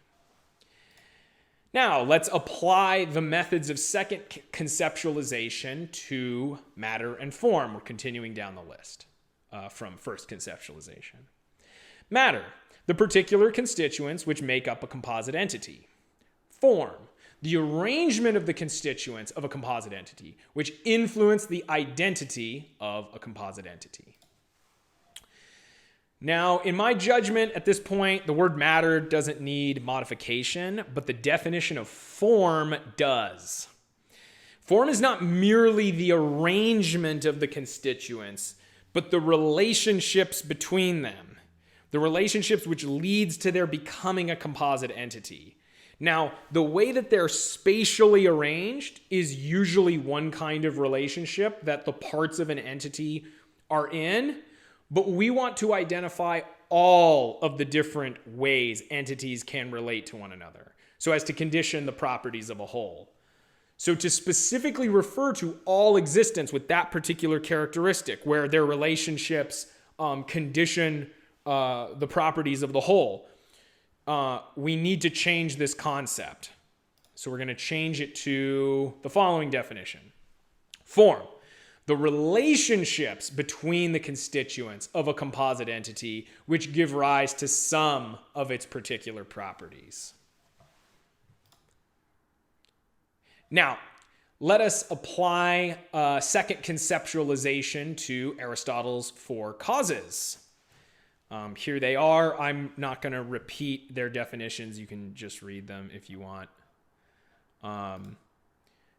Now, let's apply the methods of second conceptualization to matter and form. We're continuing down the list from first conceptualization. Matter, the particular constituents which make up a composite entity. Form, the arrangement of the constituents of a composite entity, which influence the identity of a composite entity. Now, in my judgment, at this point, the word matter doesn't need modification, but the definition of form does. Form is not merely the arrangement of the constituents, but the relationships between them, the relationships which leads to their becoming a composite entity. Now, the way that they're spatially arranged is usually one kind of relationship that the parts of an entity are in, but we want to identify all of the different ways entities can relate to one another, so as to condition the properties of a whole. So to specifically refer to all existence with that particular characteristic, where their relationships condition the properties of the whole, we need to change this concept. So we're going to change it to the following definition. Form, the relationships between the constituents of a composite entity which give rise to some of its particular properties. Now, let us apply second conceptualization to Aristotle's four causes. Here they are. I'm not going to repeat their definitions. You can just read them if you want.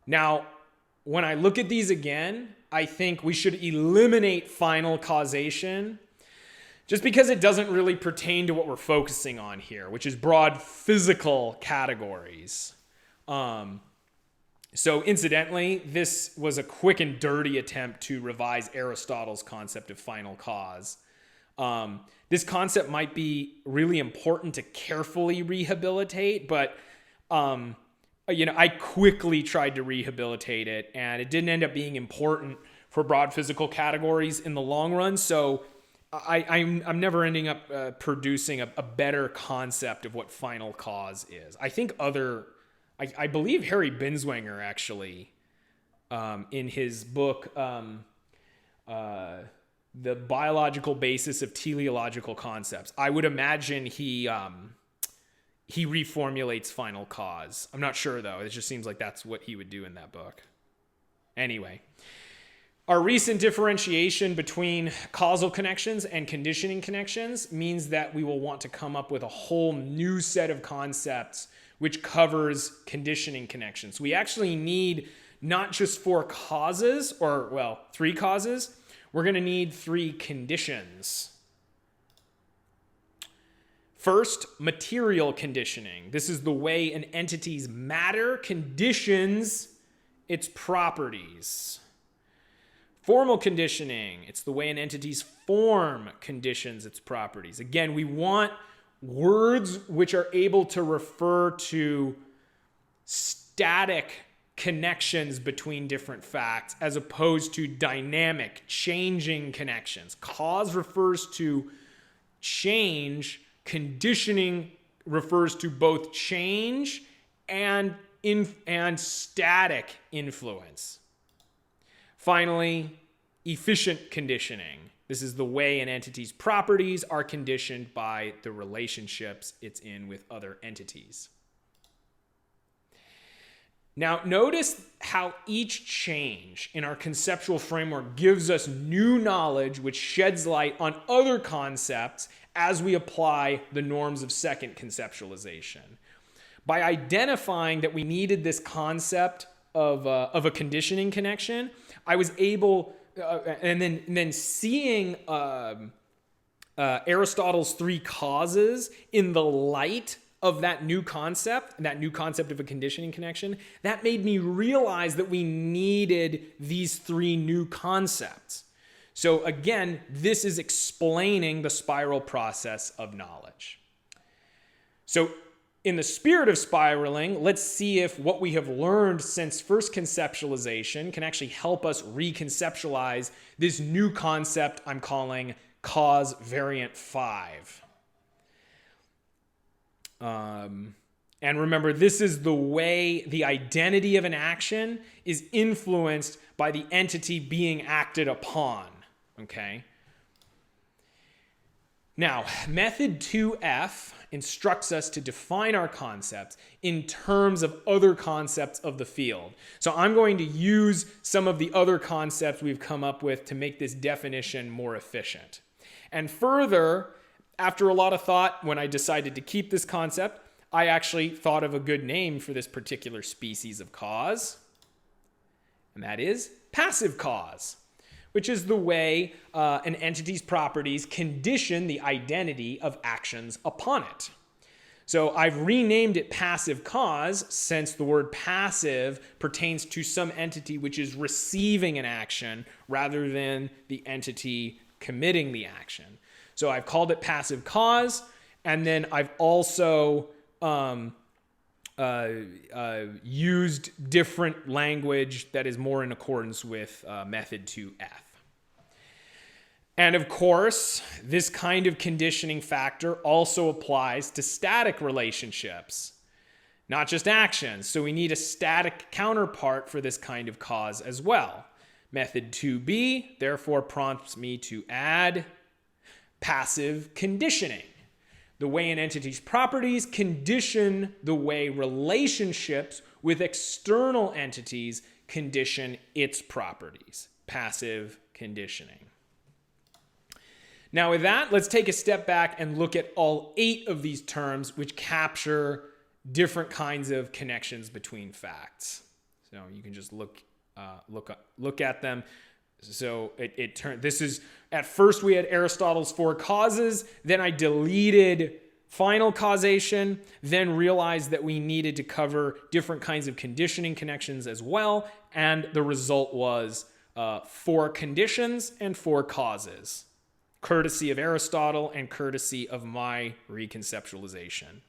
Now, when I look at these again, I think we should eliminate final causation just because it doesn't really pertain to what we're focusing on here, which is broad physical categories. So incidentally, this was a quick and dirty attempt to revise Aristotle's concept of final cause. This concept might be really important to carefully rehabilitate, but I quickly tried to rehabilitate it, and it didn't end up being important for broad physical categories in the long run. So I'm never ending up producing a better concept of what final cause is. I think I believe Harry Binswanger actually, in his book, The Biological Basis of Teleological Concepts, I would imagine he reformulates final cause. I'm not sure, though. It just seems like that's what he would do in that book. Anyway, our recent differentiation between causal connections and conditioning connections means that we will want to come up with a whole new set of concepts which covers conditioning connections. We actually need not just four causes, three causes. We're going to need three conditions. First, material conditioning. This is the way an entity's matter conditions its properties. Formal conditioning. It's the way an entity's form conditions its properties. Again, we want words which are able to refer to static connections between different facts as opposed to dynamic, changing connections. Cause refers to change. Conditioning refers to both change and static influence. Finally, efficient conditioning. This is the way an entity's properties are conditioned by the relationships it's in with other entities. Now, notice how each change in our conceptual framework gives us new knowledge which sheds light on other concepts as we apply the norms of second conceptualization. By identifying that we needed this concept of a conditioning connection, I was able, and then seeing Aristotle's three causes in the light of that new concept of a conditioning connection, that made me realize that we needed these three new concepts. So again, this is explaining the spiral process of knowledge. So in the spirit of spiraling, let's see if what we have learned since first conceptualization can actually help us reconceptualize this new concept I'm calling cause variant 5. And remember, this is the way the identity of an action is influenced by the entity being acted upon. Okay? Now, method 2F instructs us to define our concepts in terms of other concepts of the field. So I'm going to use some of the other concepts we've come up with to make this definition more efficient. And further, after a lot of thought, when I decided to keep this concept, I actually thought of a good name for this particular species of cause, and that is passive cause, which is the way an entity's properties condition the identity of actions upon it. So I've renamed it passive cause since the word passive pertains to some entity which is receiving an action rather than the entity committing the action. So I've called it passive cause, and then I've also used different language that is more in accordance with method 2F. And of course, this kind of conditioning factor also applies to static relationships, not just actions. So we need a static counterpart for this kind of cause as well. Method 2B therefore prompts me to add passive conditioning, the way an entity's properties condition the way relationships with external entities condition its properties. Passive conditioning. Now with that, let's take a step back and look at all 8 of these terms which capture different kinds of connections between facts. So you can just look at them. So this is, at first we had Aristotle's 4 causes, then I deleted final causation, then realized that we needed to cover different kinds of conditioning connections as well, and the result was 4 conditions and 4 causes, courtesy of Aristotle and courtesy of my reconceptualization.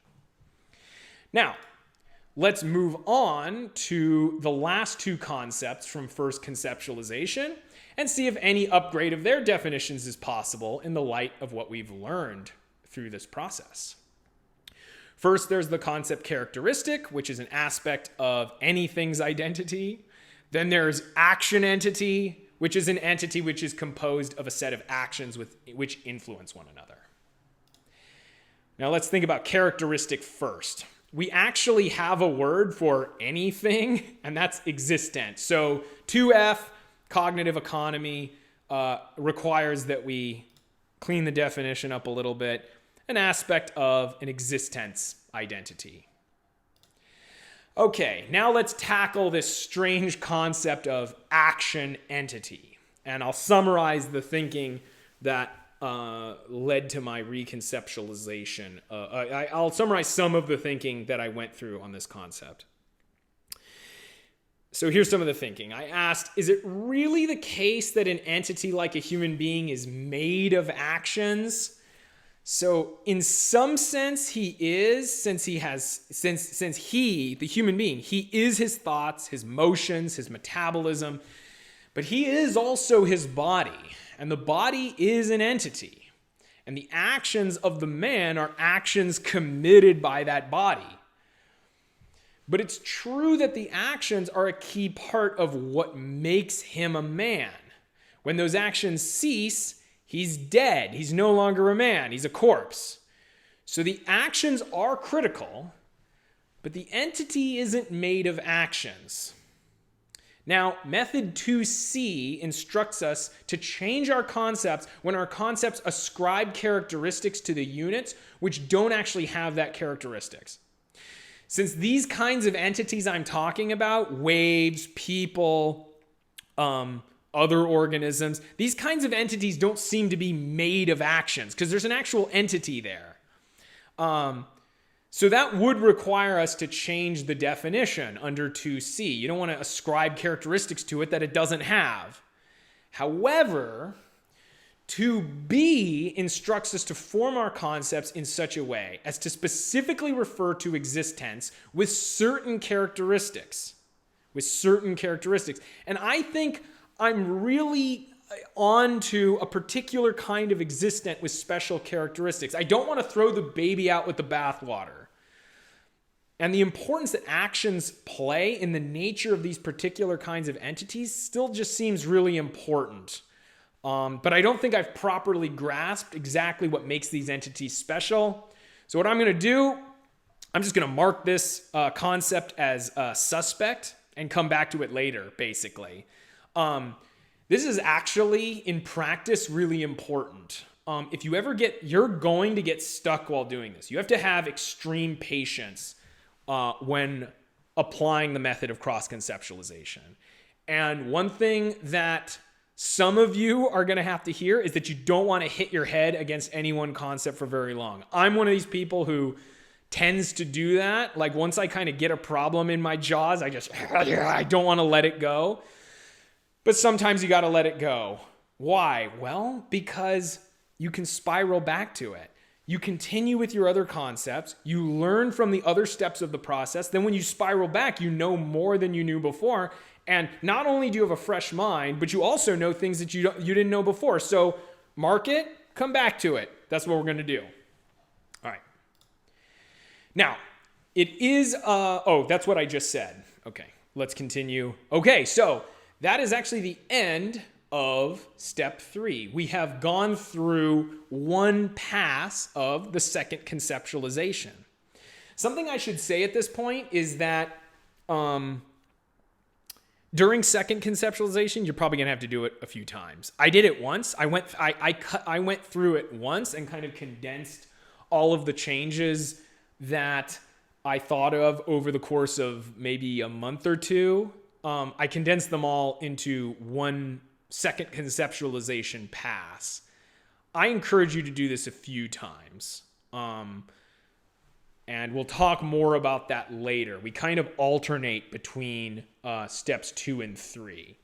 Now, let's move on to the last 2 concepts from first conceptualization and see if any upgrade of their definitions is possible in the light of what we've learned through this process. First, there's the concept characteristic, which is an aspect of anything's identity. Then there's action entity, which is an entity which is composed of a set of actions which influence one another. Now let's think about characteristic first. We actually have a word for anything, and that's existent. So 2F, cognitive economy, requires that we clean the definition up a little bit, an aspect of an existence identity. Okay, now let's tackle this strange concept of action entity. And I'll summarize the thinking that led to my reconceptualization. I'll summarize some of the thinking that I went through on this concept. So here's some of the thinking. I asked, is it really the case that an entity like a human being is made of actions? So in some sense he is, since he, the human being, he is his thoughts, his motions, his metabolism, but he is also his body, and the body is an entity. And the actions of the man are actions committed by that body. But it's true that the actions are a key part of what makes him a man. When those actions cease, he's dead. He's no longer a man. He's a corpse. So the actions are critical, but the entity isn't made of actions. Now, method 2C instructs us to change our concepts when our concepts ascribe characteristics to the units which don't actually have that characteristics. Since these kinds of entities I'm talking about, waves, people, other organisms, these kinds of entities don't seem to be made of actions because there's an actual entity there. So that would require us to change the definition under 2C. You don't want to ascribe characteristics to it that it doesn't have. However, 2B instructs us to form our concepts in such a way as to specifically refer to existence with certain characteristics. And I think I'm really on to a particular kind of existent with special characteristics. I don't want to throw the baby out with the bathwater. And the importance that actions play in the nature of these particular kinds of entities still just seems really important. But I don't think I've properly grasped exactly what makes these entities special. So what I'm going to do, I'm just going to mark this concept as suspect and come back to it later, basically. This is actually, in practice, really important. If you ever you're going to get stuck while doing this. You have to have extreme patience when applying the method of cross-conceptualization. And one thing that some of you are going to have to hear is that you don't want to hit your head against any one concept for very long. I'm one of these people who tends to do that. Like once I kind of get a problem in my jaws, I don't want to let it go. But sometimes you got to let it go. Why? Well, because you can spiral back to it. You continue with your other concepts. You learn from the other steps of the process. Then when you spiral back, you know more than you knew before. And not only do you have a fresh mind, but you also know things that you didn't know before. So mark it, come back to it. That's what we're going to do. All right. Now, it is, that's what I just said. Okay, let's continue. Okay, so that is actually the end of step 3. We have gone through one pass of the second conceptualization. Something I should say at this point is that during second conceptualization, you're probably going to have to do it a few times. I did it once. I went through it once and kind of condensed all of the changes that I thought of over the course of maybe a month or two. I condensed them all into one second conceptualization pass. I encourage you to do this a few times. And we'll talk more about that later. We kind of alternate between steps 2 and 3.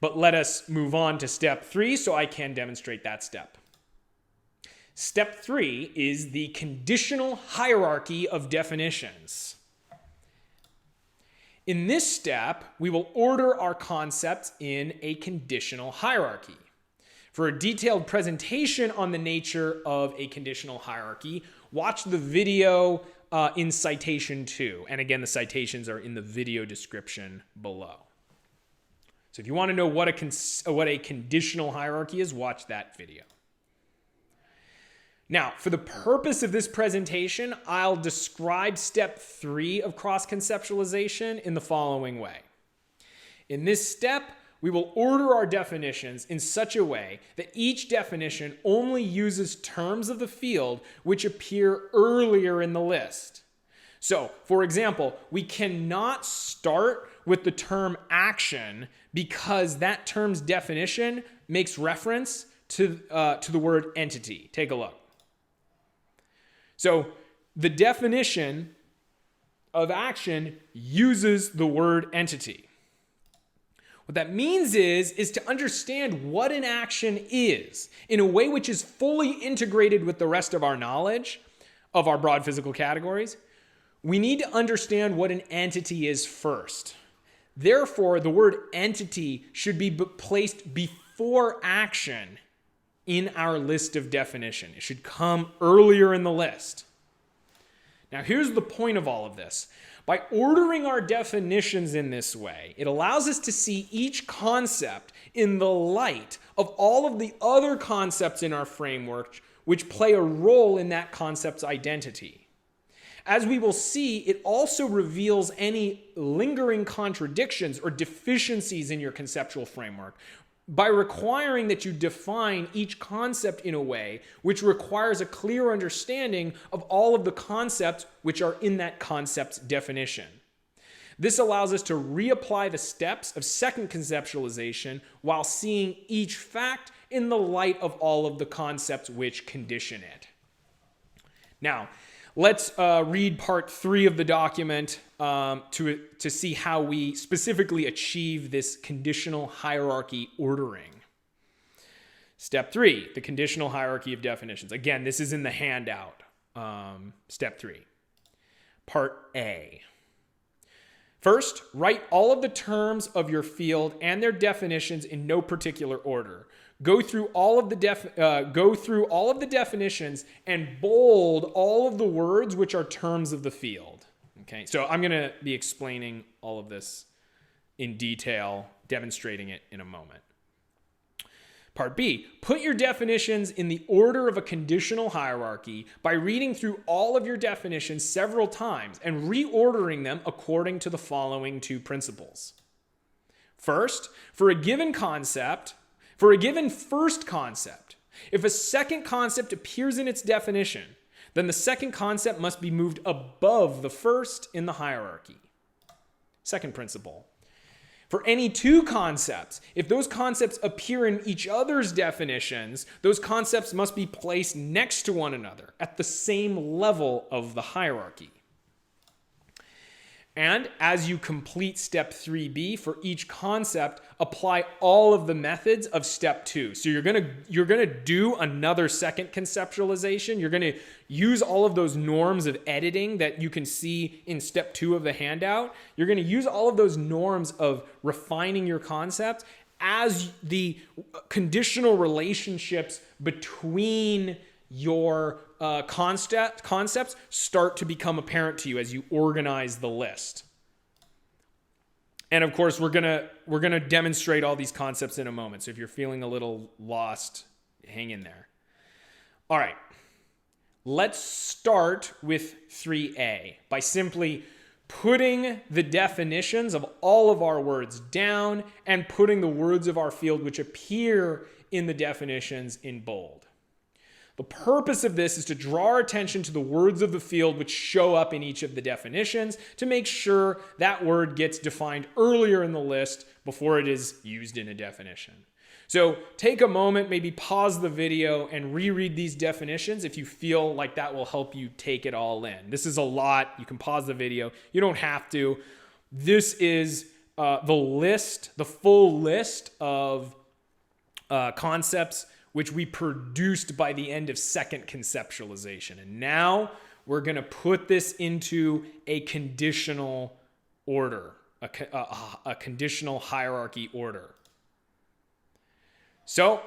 But let us move on to step 3 so I can demonstrate that step. Step 3 is the conditional hierarchy of definitions. In this step, we will order our concepts in a conditional hierarchy. For a detailed presentation on the nature of a conditional hierarchy, watch the video in Citation 2. And again, the citations are in the video description below. So if you want to know what a conditional hierarchy is, watch that video. Now, for the purpose of this presentation, I'll describe step 3 of cross-conceptualization in the following way. In this step, we will order our definitions in such a way that each definition only uses terms of the field which appear earlier in the list. So, for example, we cannot start with the term action because that term's definition makes reference to the word entity. Take a look. So the definition of action uses the word entity. What that means is to understand what an action is in a way which is fully integrated with the rest of our knowledge of our broad physical categories. We need to understand what an entity is first. Therefore, the word entity should be placed before action in our list of definition. It should come earlier in the list. Now, here's the point of all of this. By ordering our definitions in this way, it allows us to see each concept in the light of all of the other concepts in our framework which play a role in that concept's identity. As we will see, it also reveals any lingering contradictions or deficiencies in your conceptual framework by requiring that you define each concept in a way which requires a clear understanding of all of the concepts which are in that concept's definition. This allows us to reapply the steps of second conceptualization while seeing each fact in the light of all of the concepts which condition it. Now, let's read part 3 of the document to see how we specifically achieve this conditional hierarchy ordering. Step 3, the conditional hierarchy of definitions. Again, this is in the handout. Step 3. Part A. First, write all of the terms of your field and their definitions in no particular order. Go through all of the definitions and bold all of the words which are terms of the field. Okay, so I'm going to be explaining all of this in detail, demonstrating it in a moment. Part B, put your definitions in the order of a conditional hierarchy by reading through all of your definitions several times and reordering them according to the following 2 principles. First, for a given first concept, if a second concept appears in its definition, then the second concept must be moved above the first in the hierarchy. Second principle. For any 2 concepts, if those concepts appear in each other's definitions, those concepts must be placed next to one another at the same level of the hierarchy. And as you complete step 3b for each concept, apply all of the methods of step 2. So you're gonna do another second conceptualization. You're gonna use all of those norms of editing that you can see in step 2 of the handout. You're gonna use all of those norms of refining your concept as the conditional relationships between your concepts start to become apparent to you as you organize the list. And of course, we're gonna demonstrate all these concepts in a moment. So if you're feeling a little lost, hang in there. All right, let's start with 3A by simply putting the definitions of all of our words down and putting the words of our field which appear in the definitions in bold. The purpose of this is to draw our attention to the words of the field which show up in each of the definitions to make sure that word gets defined earlier in the list before it is used in a definition. So take a moment, maybe pause the video and reread these definitions if you feel like that will help you take it all in. This is a lot. You can pause the video. You don't have to. This is the full list of concepts which we produced by the end of second conceptualization. And now we're going to put this into a conditional order, a conditional hierarchy order. So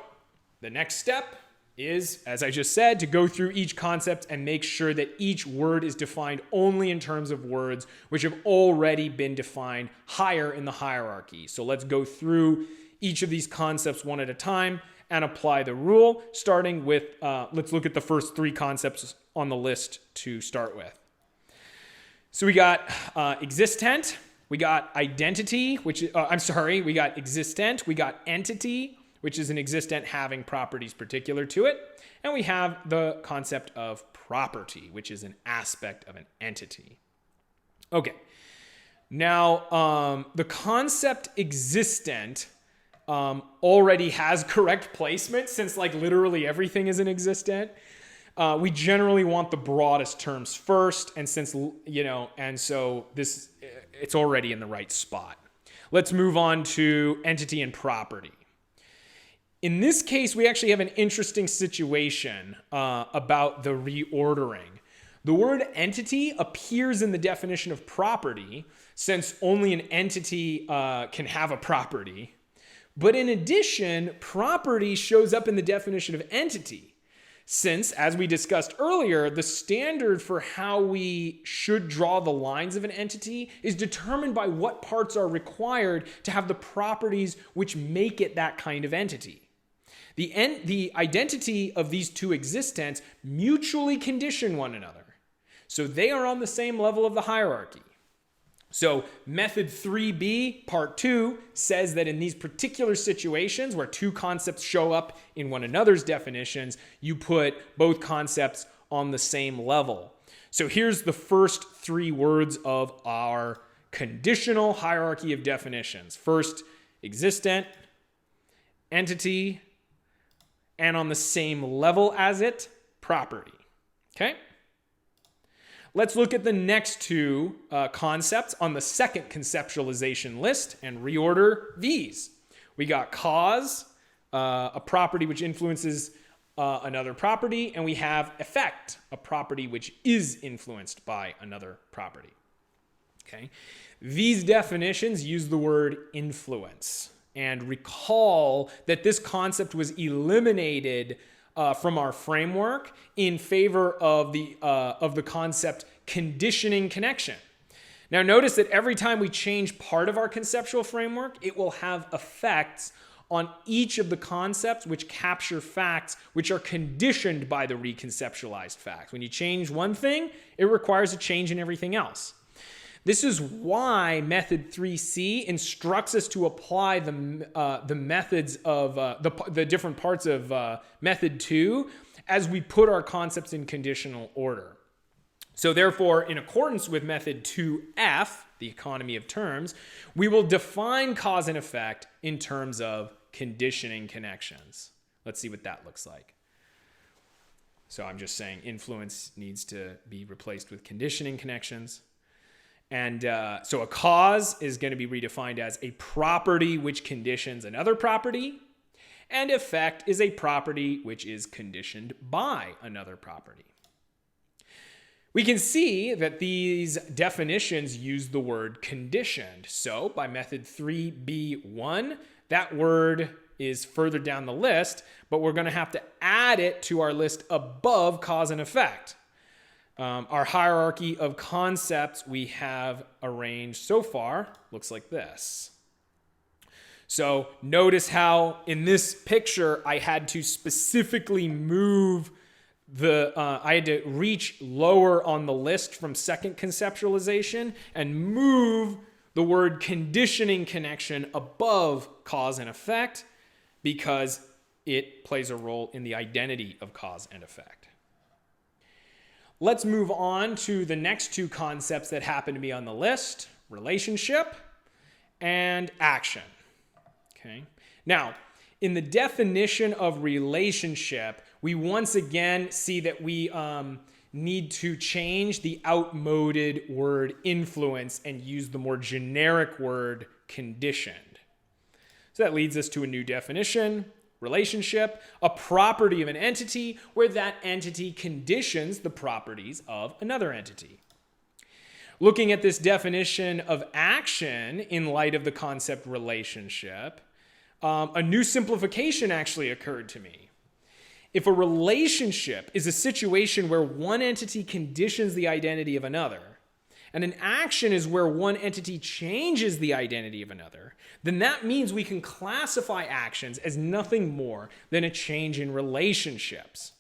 the next step is, as I just said, to go through each concept and make sure that each word is defined only in terms of words which have already been defined higher in the hierarchy. So let's go through each of these concepts one at a time and apply the rule, starting with, let's look at the first 3 concepts on the list to start with. So we got existent, we got identity, we got existent, we got entity, which is an existent having properties particular to it, and we have the concept of property, which is an aspect of an entity. Okay, now the concept existent already has correct placement since like literally everything is an existent. We generally want the broadest terms first, and since, and so it's already in the right spot. Let's move on to entity and property. In this case, we actually have an interesting situation about the reordering. The word entity appears in the definition of property, since only an entity can have a property. But in addition, property shows up in the definition of entity, since, as we discussed earlier, the standard for how we should draw the lines of an entity is determined by what parts are required to have the properties which make it that kind of entity. The identity of these two existents mutually condition one another. So they are on the same level of the hierarchy. So method 3b, part 2, says that in these particular situations where two concepts show up in one another's definitions, you put both concepts on the same level. So here's the first three words of our conditional hierarchy of definitions. First, existent, entity, and on the same level as it, property. Okay? Let's look at the next two concepts on the second conceptualization list and reorder these. We got cause, a property which influences another property, and we have effect, a property which is influenced by another property. Okay? These definitions use the word influence. And recall that this concept was eliminated from our framework in favor of the concept conditioning connection. Now notice that every time we change part of our conceptual framework, it will have effects on each of the concepts which capture facts which are conditioned by the reconceptualized facts. When you change one thing, it requires a change in everything else. This is why method 3C instructs us to apply the methods of the different parts of method 2 as we put our concepts in conditional order. So therefore, in accordance with method 2F, the economy of terms, we will define cause and effect in terms of conditioning connections. Let's see what that looks like. So I'm just saying influence needs to be replaced with conditioning connections. And so a cause is going to be redefined as a property which conditions another property, and effect is a property which is conditioned by another property. We can see that these definitions use the word conditioned. So by method 3b1, that word is further down the list, but we're going to have to add it to our list above cause and effect. Our hierarchy of concepts we have arranged so far looks like this. So notice how in this picture I had to specifically move I had to reach lower on the list from second conceptualization and move the word conditioning connection above cause and effect because it plays a role in the identity of cause and effect. Let's move on to the next two concepts that happen to be on the list, relationship and action. Okay. Now, in the definition of relationship, we once again see that we need to change the outmoded word influence and use the more generic word conditioned. So that leads us to a new definition. Relationship, a property of an entity where that entity conditions the properties of another entity. Looking at this definition of action in light of the concept relationship, a new simplification actually occurred to me. If a relationship is a situation where one entity conditions the identity of another, and an action is where one entity changes the identity of another, then that means we can classify actions as nothing more than a change in relationships.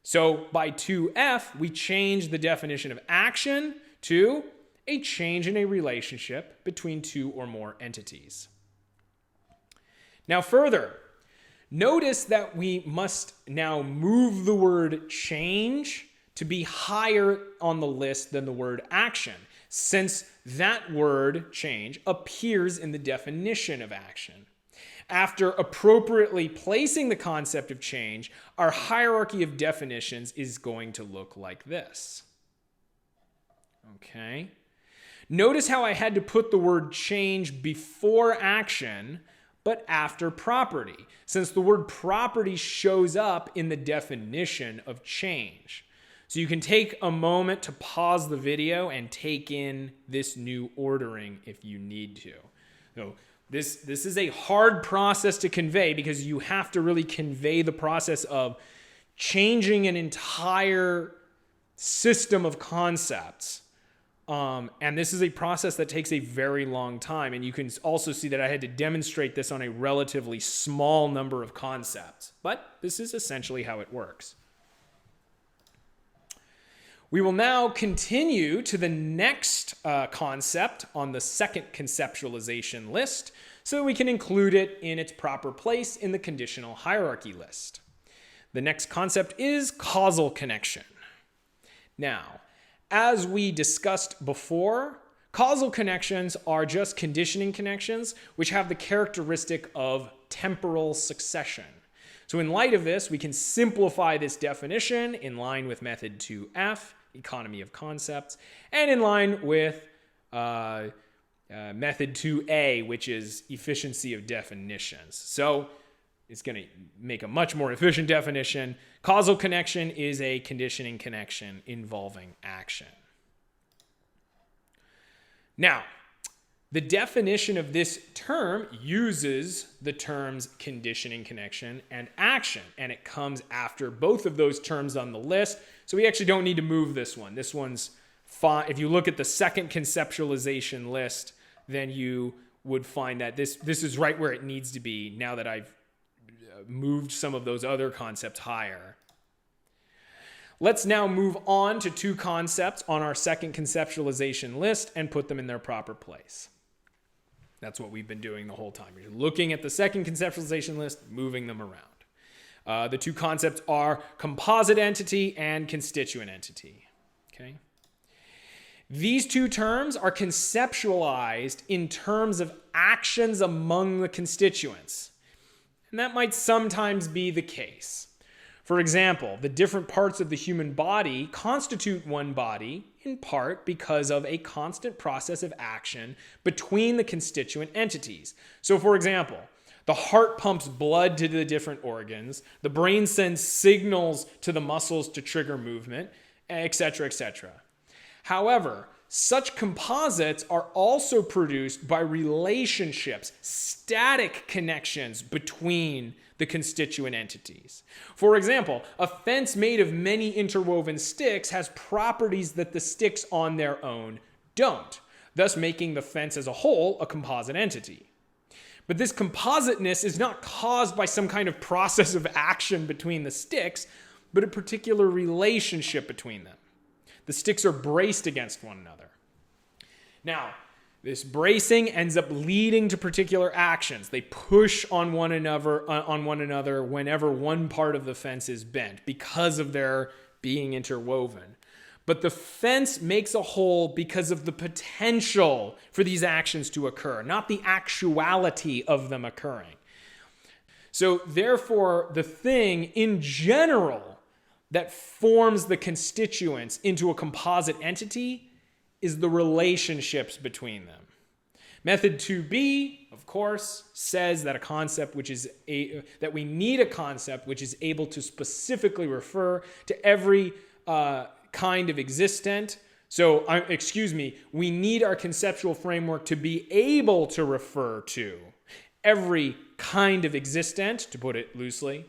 So by 2F, we change the definition of action to a change in a relationship between two or more entities. Now further, notice that we must now move the word change to be higher on the list than the word action, since that word change appears in the definition of action. After appropriately placing the concept of change, our hierarchy of definitions is going to look like this. Okay. Notice how I had to put the word change before action, but after property, since the word property shows up in the definition of change. So you can take a moment to pause the video and take in this new ordering if you need to. So this is a hard process to convey because you have to really convey the process of changing an entire system of concepts And this is a process that takes a very long time. And you can also see that I had to demonstrate this on a relatively small number of concepts. But this is essentially how it works. We will now continue to the next concept on the second conceptualization list so that we can include it in its proper place in the conditional hierarchy list. The next concept is causal connection. Now, as we discussed before, causal connections are just conditioning connections which have the characteristic of temporal succession. So in light of this, we can simplify this definition in line with method 2F, economy of concepts, and in line with method 2A, which is efficiency of definitions. So it's going to make a much more efficient definition. Causal connection is a conditioning connection involving action. Now, the definition of this term uses the terms conditioning connection and action, and it comes after both of those terms on the list. So we actually don't need to move this one. This one's fine. If you look at the second conceptualization list, then you would find that this is right where it needs to be now that I've moved some of those other concepts higher. Let's now move on to two concepts on our second conceptualization list and put them in their proper place. That's what we've been doing the whole time. You're looking at the second conceptualization list, moving them around. The two concepts are composite entity and constituent entity. Okay? These two terms are conceptualized in terms of actions among the constituents. And that might sometimes be the case. For example, the different parts of the human body constitute one body in part because of a constant process of action between the constituent entities. So for example, the heart pumps blood to the different organs, the brain sends signals to the muscles to trigger movement, etc., etc. However, such composites are also produced by relationships, static connections between the constituent entities. For example, a fence made of many interwoven sticks has properties that the sticks on their own don't, thus making the fence as a whole a composite entity. But this compositeness is not caused by some kind of process of action between the sticks, but a particular relationship between them. The sticks are braced against one another. Now, this bracing ends up leading to particular actions. They push on one another whenever one part of the fence is bent because of their being interwoven. But the fence makes a whole because of the potential for these actions to occur, not the actuality of them occurring. So therefore, the thing in general that forms the constituents into a composite entity is the relationships between them. Method 2B, of course, says that that we need a concept which is able to specifically refer to every kind of existent. We need our conceptual framework to be able to refer to every kind of existent, to put it loosely.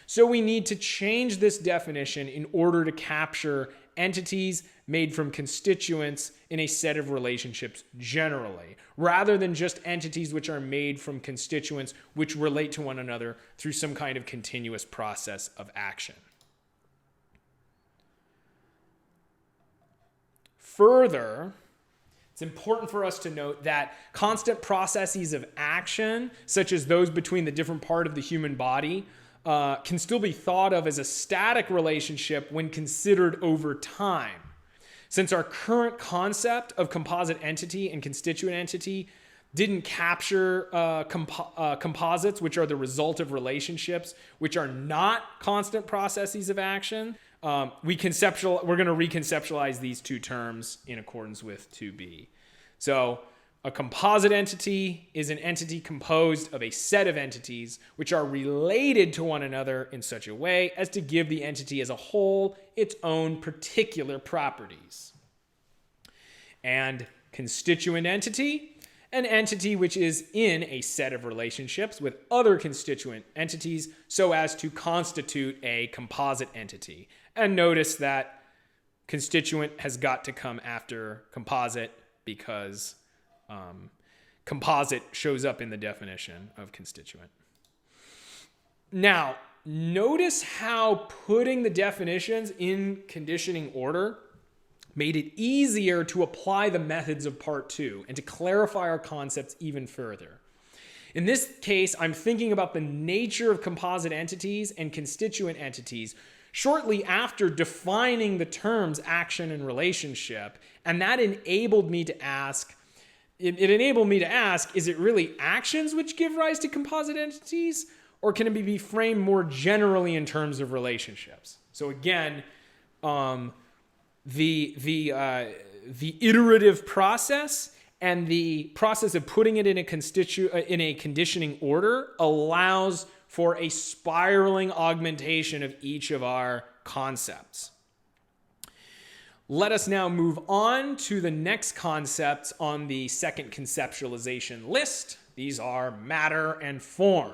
So we need to change this definition in order to capture entities made from constituents in a set of relationships generally, rather than just entities which are made from constituents which relate to one another through some kind of continuous process of action. Further, it's important for us to note that constant processes of action, such as those between the different part of the human body, can still be thought of as a static relationship when considered over time. Since our current concept of composite entity and constituent entity didn't capture composites, which are the result of relationships, which are not constant processes of action, we're going to reconceptualize these two terms in accordance with 2B. So a composite entity is an entity composed of a set of entities which are related to one another in such a way as to give the entity as a whole its own particular properties. And constituent entity, an entity which is in a set of relationships with other constituent entities so as to constitute a composite entity. And notice that constituent has got to come after composite because composite shows up in the definition of constituent. Now, notice how putting the definitions in conditioning order made it easier to apply the methods of part 2 and to clarify our concepts even further. In this case, I'm thinking about the nature of composite entities and constituent entities shortly after defining the terms action and relationship, and that enabled me to ask, is it really actions which give rise to composite entities, or can it be framed more generally in terms of relationships? So again, the iterative process and the process of putting it in a conditioning order allows for a spiraling augmentation of each of our concepts. Let us now move on to the next concepts on the second conceptualization list. These are matter and form.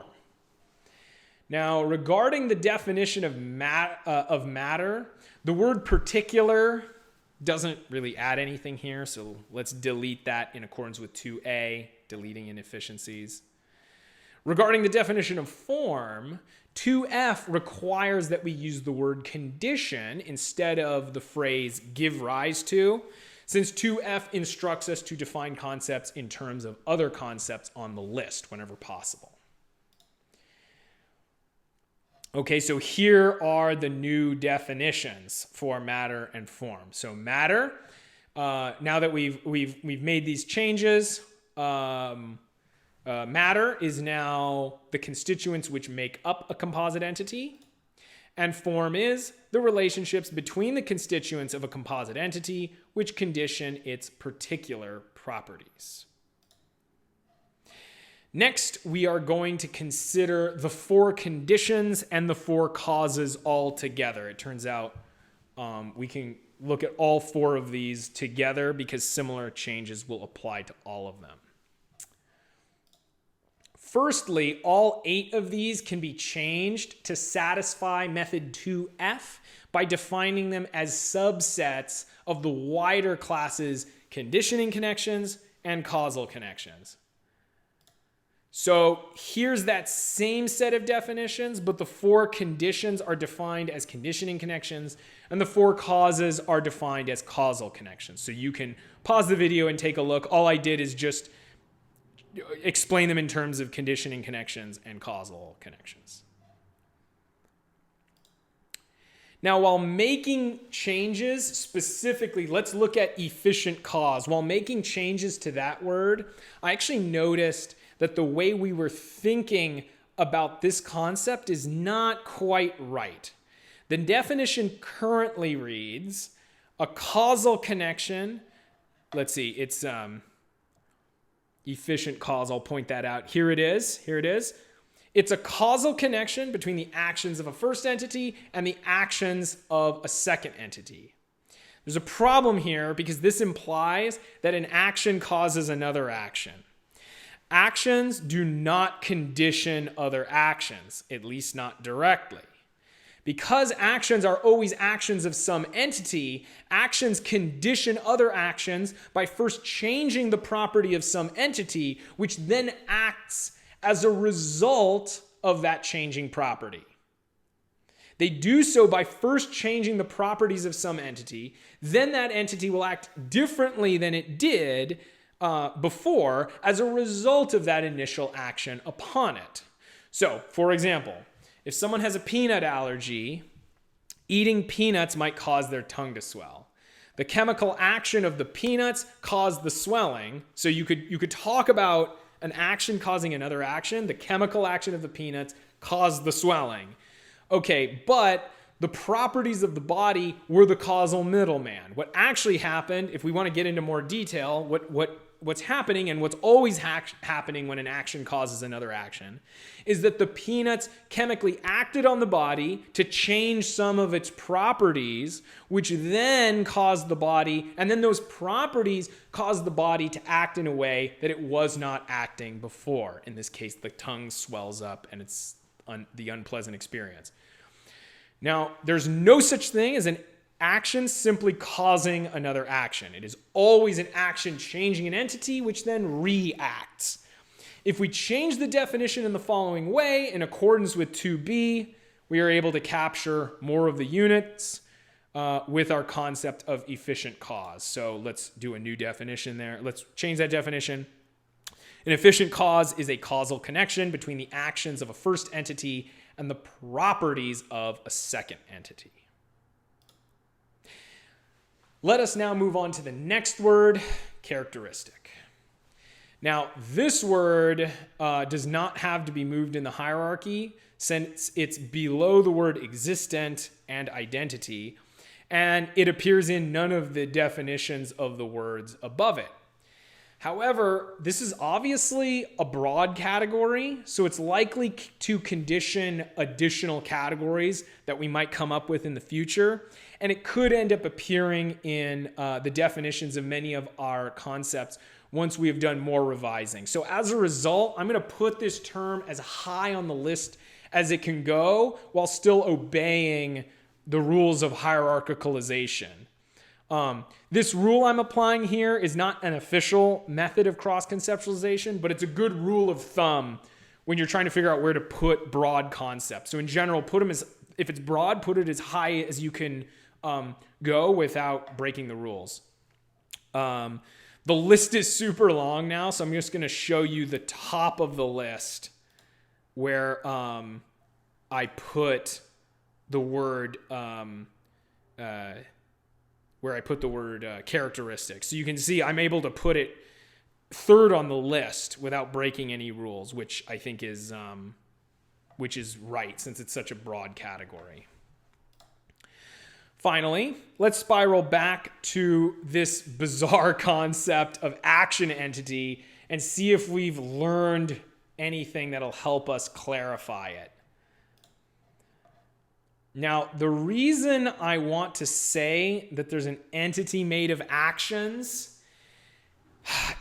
Now, regarding the definition of matter, the word particular doesn't really add anything here, so let's delete that in accordance with 2a, deleting inefficiencies. Regarding the definition of form, 2f requires that we use the word condition instead of the phrase give rise to, since 2f instructs us to define concepts in terms of other concepts on the list whenever possible. Okay, so here are the new definitions for matter and form. So matter, now that we've made these changes, matter is now the constituents which make up a composite entity, and form is the relationships between the constituents of a composite entity which condition its particular properties. Next, we are going to consider the 4 conditions and the 4 causes all together. It turns out we can look at all 4 of these together because similar changes will apply to all of them. Firstly, all 8 of these can be changed to satisfy method 2f by defining them as subsets of the wider classes conditioning connections and causal connections. So here's that same set of definitions, but the 4 conditions are defined as conditioning connections, and the 4 causes are defined as causal connections. So you can pause the video and take a look. All I did is just explain them in terms of conditioning connections and causal connections. Now, while making changes, specifically, let's look at efficient cause. While making changes to that word, I actually noticed that the way we were thinking about this concept is not quite right. The definition currently reads, a causal connection, let's see, it's efficient cause, I'll point that out. Here it is. It's a causal connection between the actions of a first entity and the actions of a second entity. There's a problem here because this implies that an action causes another action. Actions do not condition other actions, at least not directly. Because actions are always actions of some entity, actions condition other actions by first changing the property of some entity, which then acts as a result of that changing property. They do so by first changing the properties of some entity, then that entity will act differently than it did before as a result of that initial action upon it. So, for example, if someone has a peanut allergy, eating peanuts might cause their tongue to swell. The chemical action of the peanuts caused the swelling, so you could talk about an action causing another action. The chemical action of the peanuts caused the swelling. Okay, but the properties of the body were the causal middleman. What actually happened, if we want to get into more detail, what's happening and what's always happening when an action causes another action is that the peanuts chemically acted on the body to change some of its properties, which then caused the body, and then those properties caused the body to act in a way that it was not acting before. In this case, the tongue swells up and it's the unpleasant experience. Now, there's no such thing as action simply causing another action. It is always an action changing an entity, which then reacts. If we change the definition in the following way, in accordance with 2b, we are able to capture more of the units with our concept of efficient cause. So let's do a new definition there. Let's change that definition. An efficient cause is a causal connection between the actions of a first entity and the properties of a second entity. Let us now move on to the next word, characteristic. Now, this word does not have to be moved in the hierarchy since it's below the word existent and identity, and it appears in none of the definitions of the words above it. However, this is obviously a broad category, so it's likely to condition additional categories that we might come up with in the future, and it could end up appearing in the definitions of many of our concepts once we have done more revising. So as a result, I'm going to put this term as high on the list as it can go while still obeying the rules of hierarchicalization. This rule I'm applying here is not an official method of cross-conceptualization, but it's a good rule of thumb when you're trying to figure out where to put broad concepts. So in general, put them as, if it's broad, put it as high as you can go without breaking the rules. The list is super long now, so I'm just going to show you the top of the list where I put the word characteristic. So you can see I'm able to put it third on the list without breaking any rules, which I think is right since it's such a broad category. Finally, let's spiral back to this bizarre concept of action entity and see if we've learned anything that'll help us clarify it. Now, the reason I want to say that there's an entity made of actions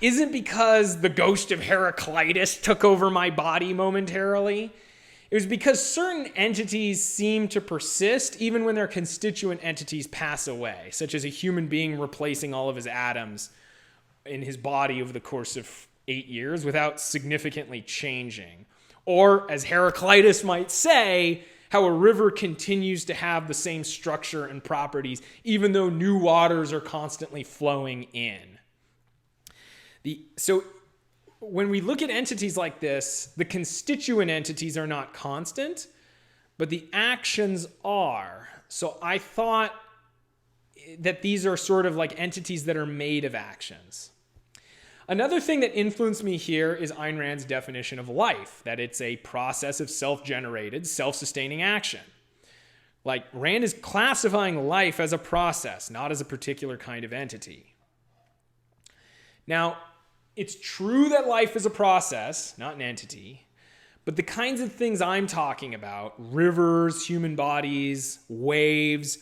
isn't because the ghost of Heraclitus took over my body momentarily. It was because certain entities seem to persist even when their constituent entities pass away, such as a human being replacing all of his atoms in his body over the course of 8 years without significantly changing. Or, as Heraclitus might say, how a river continues to have the same structure and properties even though new waters are constantly flowing in. So when we look at entities like this, the constituent entities are not constant, but the actions are. So I thought that these are sort of like entities that are made of actions. Another thing that influenced me here is Ayn Rand's definition of life, that it's a process of self-generated, self-sustaining action. Like, Rand is classifying life as a process, not as a particular kind of entity. Now, it's true that life is a process, not an entity, but the kinds of things I'm talking about, rivers, human bodies, waves,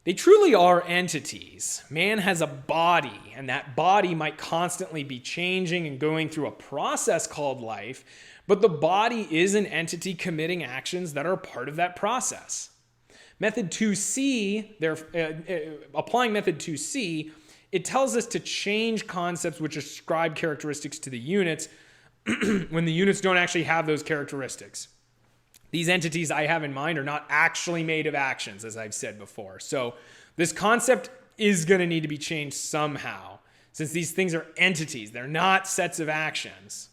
they truly are entities. Man has a body, and that body might constantly be changing and going through a process called life, but the body is an entity committing actions that are part of that process. Method 2C, applying method 2C, it tells us to change concepts which ascribe characteristics to the units when the units don't actually have those characteristics. These entities I have in mind are not actually made of actions, as I've said before. So this concept is going to need to be changed somehow, since these things are entities. They're not sets of actions.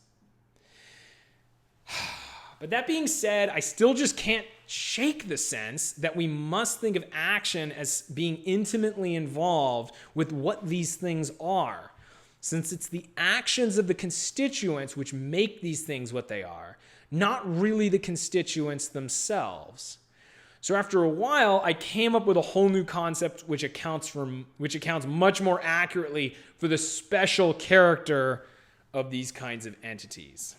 But that being said, I still just can't shake the sense that we must think of action as being intimately involved with what these things are, since it's the actions of the constituents which make these things what they are, not really the constituents themselves. So after a while, I came up with a whole new concept which accounts much more accurately for the special character of these kinds of entities.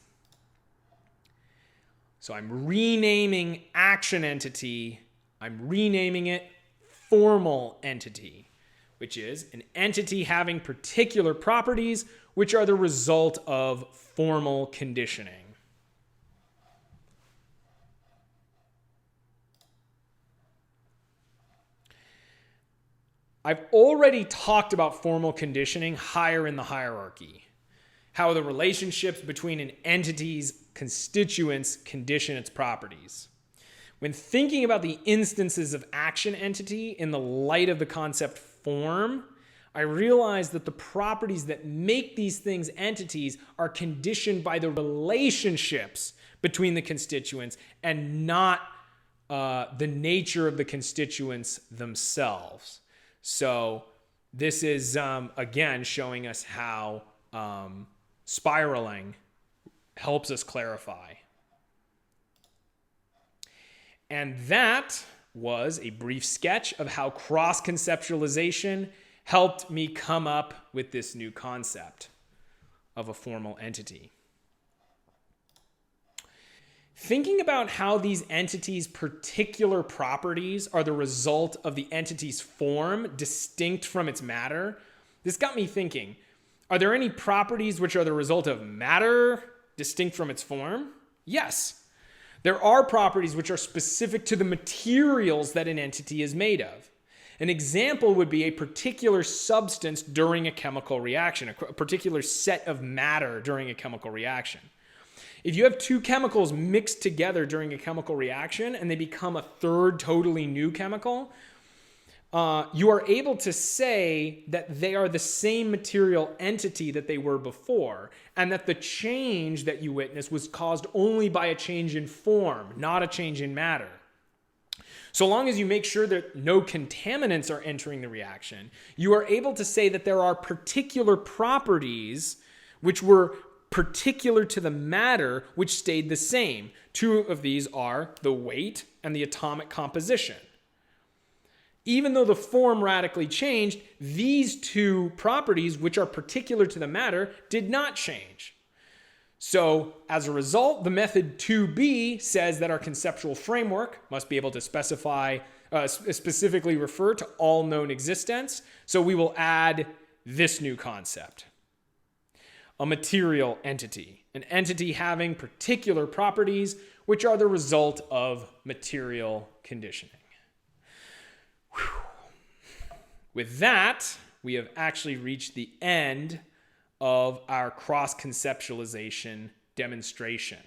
So I'm renaming action entity, I'm renaming it formal entity, which is an entity having particular properties which are the result of formal conditioning. I've already talked about formal conditioning higher in the hierarchy, how the relationships between an entity's constituents condition its properties. When thinking about the instances of action entity in the light of the concept form, I realize that the properties that make these things entities are conditioned by the relationships between the constituents and not the nature of the constituents themselves. So this is, again, showing us how spiraling helps us clarify. And that was a brief sketch of how cross-conceptualization helped me come up with this new concept of a formal entity. Thinking about how these entities' particular properties are the result of the entity's form, distinct from its matter, this got me thinking, are there any properties which are the result of matter, distinct from its form? Yes. There are properties which are specific to the materials that an entity is made of. An example would be a particular substance during a chemical reaction, a particular set of matter during a chemical reaction. If you have two chemicals mixed together during a chemical reaction and they become a third totally new chemical, you are able to say that they are the same material entity that they were before, and that the change that you witnessed was caused only by a change in form, not a change in matter. So long as you make sure that no contaminants are entering the reaction, you are able to say that there are particular properties which were particular to the matter which stayed the same. Two of these are the weight and the atomic composition. Even though the form radically changed, these two properties, which are particular to the matter, did not change. So, as a result, the method 2b says that our conceptual framework must be able to specifically refer to all known existents. So we will add this new concept. A material entity, an entity having particular properties which are the result of material conditioning. Whew. With that, we have actually reached the end of our cross-conceptualization demonstration.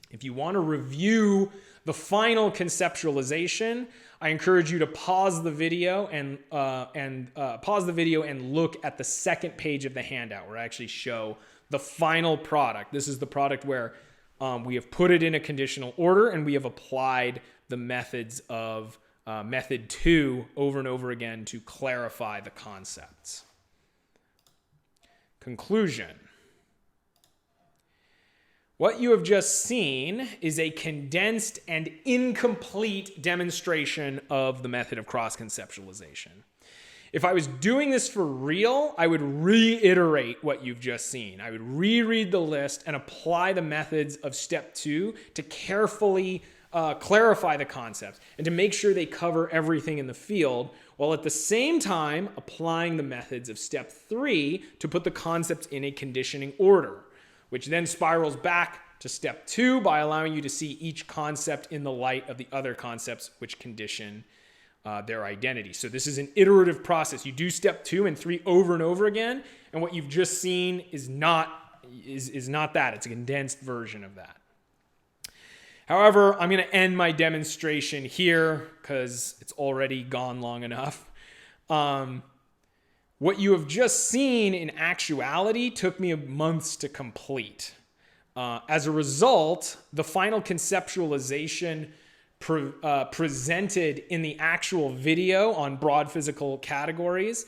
If you want to review the final conceptualization, I encourage you to pause the video and look at the second page of the handout where I actually show the final product. This is the product where we have put it in a conditional order and we have applied the methods of method 2 over and over again to clarify the concepts. Conclusion. What you have just seen is a condensed and incomplete demonstration of the method of cross-conceptualization. If I was doing this for real, I would reiterate what you've just seen. I would reread the list and apply the methods of step 2 to carefully clarify the concepts and to make sure they cover everything in the field, while at the same time applying the methods of step 3 to put the concepts in a conditioning order, which then spirals back to step 2 by allowing you to see each concept in the light of the other concepts which condition their identity. So this is an iterative process. You do step 2 and 3 over and over again, and what you've just seen is not that. It's a condensed version of that. However, I'm going to end my demonstration here because it's already gone long enough. What you have just seen in actuality took me months to complete. As a result, the final conceptualization presented in the actual video on broad physical categories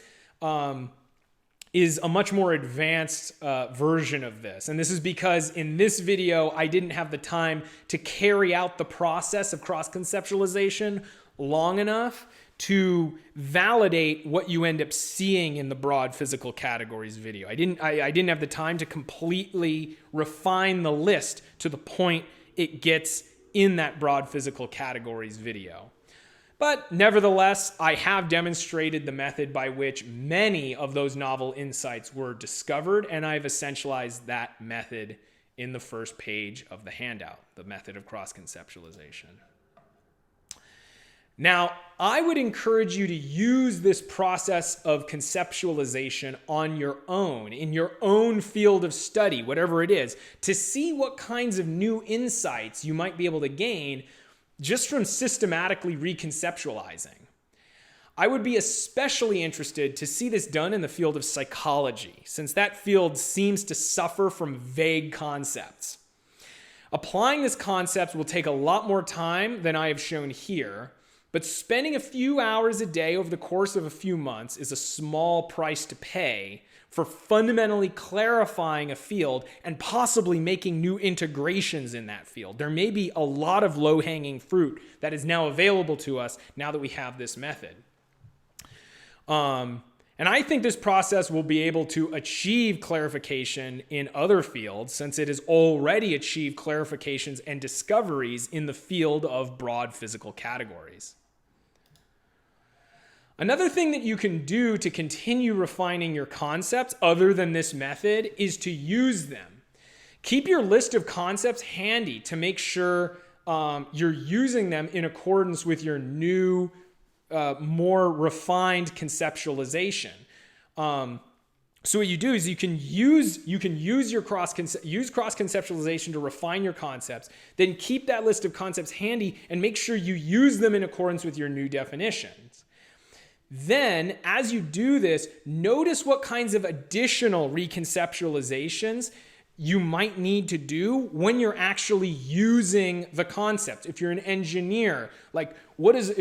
is a much more advanced version of this. And this is because in this video, I didn't have the time to carry out the process of cross-conceptualization long enough to validate what you end up seeing in the broad physical categories video. I didn't have the time to completely refine the list to the point it gets in that broad physical categories video. But nevertheless, I have demonstrated the method by which many of those novel insights were discovered, and I've essentialized that method in the first page of the handout, the method of cross-conceptualization. Now, I would encourage you to use this process of conceptualization on your own, in your own field of study, whatever it is, to see what kinds of new insights you might be able to gain just from systematically reconceptualizing. I would be especially interested to see this done in the field of psychology, since that field seems to suffer from vague concepts. Applying this concept will take a lot more time than I have shown here, but spending a few hours a day over the course of a few months is a small price to pay for fundamentally clarifying a field and possibly making new integrations in that field. There may be a lot of low-hanging fruit that is now available to us now that we have this method. And I think this process will be able to achieve clarification in other fields, since it has already achieved clarifications and discoveries in the field of broad physical categories. Another thing that you can do to continue refining your concepts other than this method is to use them. Keep your list of concepts handy to make sure you're using them in accordance with your new, more refined conceptualization. So what you do is you can use your cross conceptualization to refine your concepts, then keep that list of concepts handy and make sure you use them in accordance with your new definitions. Then, as you do this, notice what kinds of additional reconceptualizations you might need to do when you're actually using the concept. If you're an engineer, like let's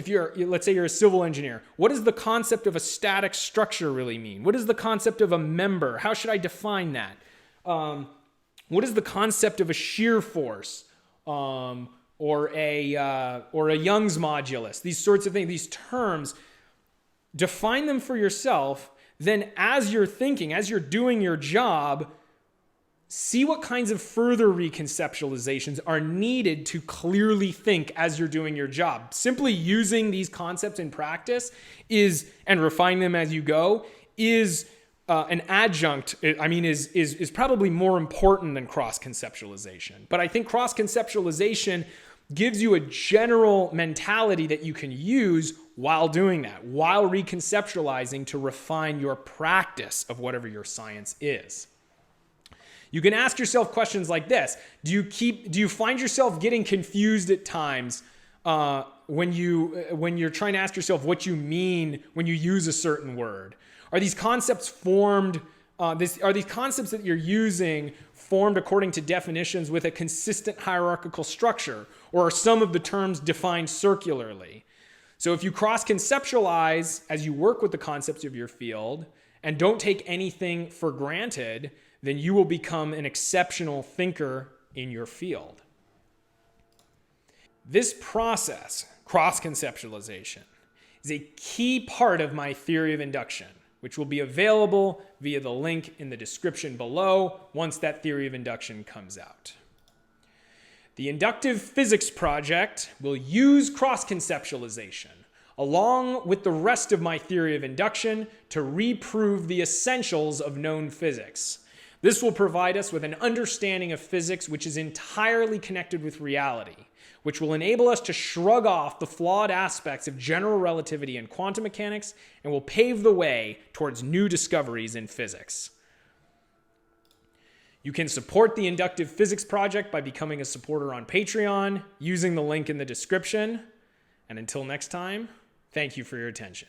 say you're a civil engineer, what does the concept of a static structure really mean? What is the concept of a member? How should I define that? What is the concept of a shear force? Or a Young's modulus? These sorts of things, these terms. Define them for yourself. Then as you're thinking, as you're doing your job, see what kinds of further reconceptualizations are needed to clearly think as you're doing your job. Simply using these concepts in practice and refining them as you go is an adjunct, is probably more important than cross-conceptualization. But I think cross-conceptualization gives you a general mentality that you can use while doing that, while reconceptualizing to refine your practice of whatever your science is. You can ask yourself questions like this. Do you find yourself getting confused at times when you're trying to ask yourself what you mean when you use a certain word? Are these concepts formed? Are these concepts that you're using formed according to definitions with a consistent hierarchical structure, or are some of the terms defined circularly? So if you cross-conceptualize as you work with the concepts of your field and don't take anything for granted, then you will become an exceptional thinker in your field. This process, cross-conceptualization, is a key part of my theory of induction, which will be available via the link in the description below once that theory of induction comes out. The Inductive Physics Project will use cross-conceptualization along with the rest of my theory of induction to reprove the essentials of known physics. This will provide us with an understanding of physics which is entirely connected with reality, which will enable us to shrug off the flawed aspects of general relativity and quantum mechanics, and will pave the way towards new discoveries in physics. You can support the Inductive Physics Project by becoming a supporter on Patreon using the link in the description. And until next time, thank you for your attention.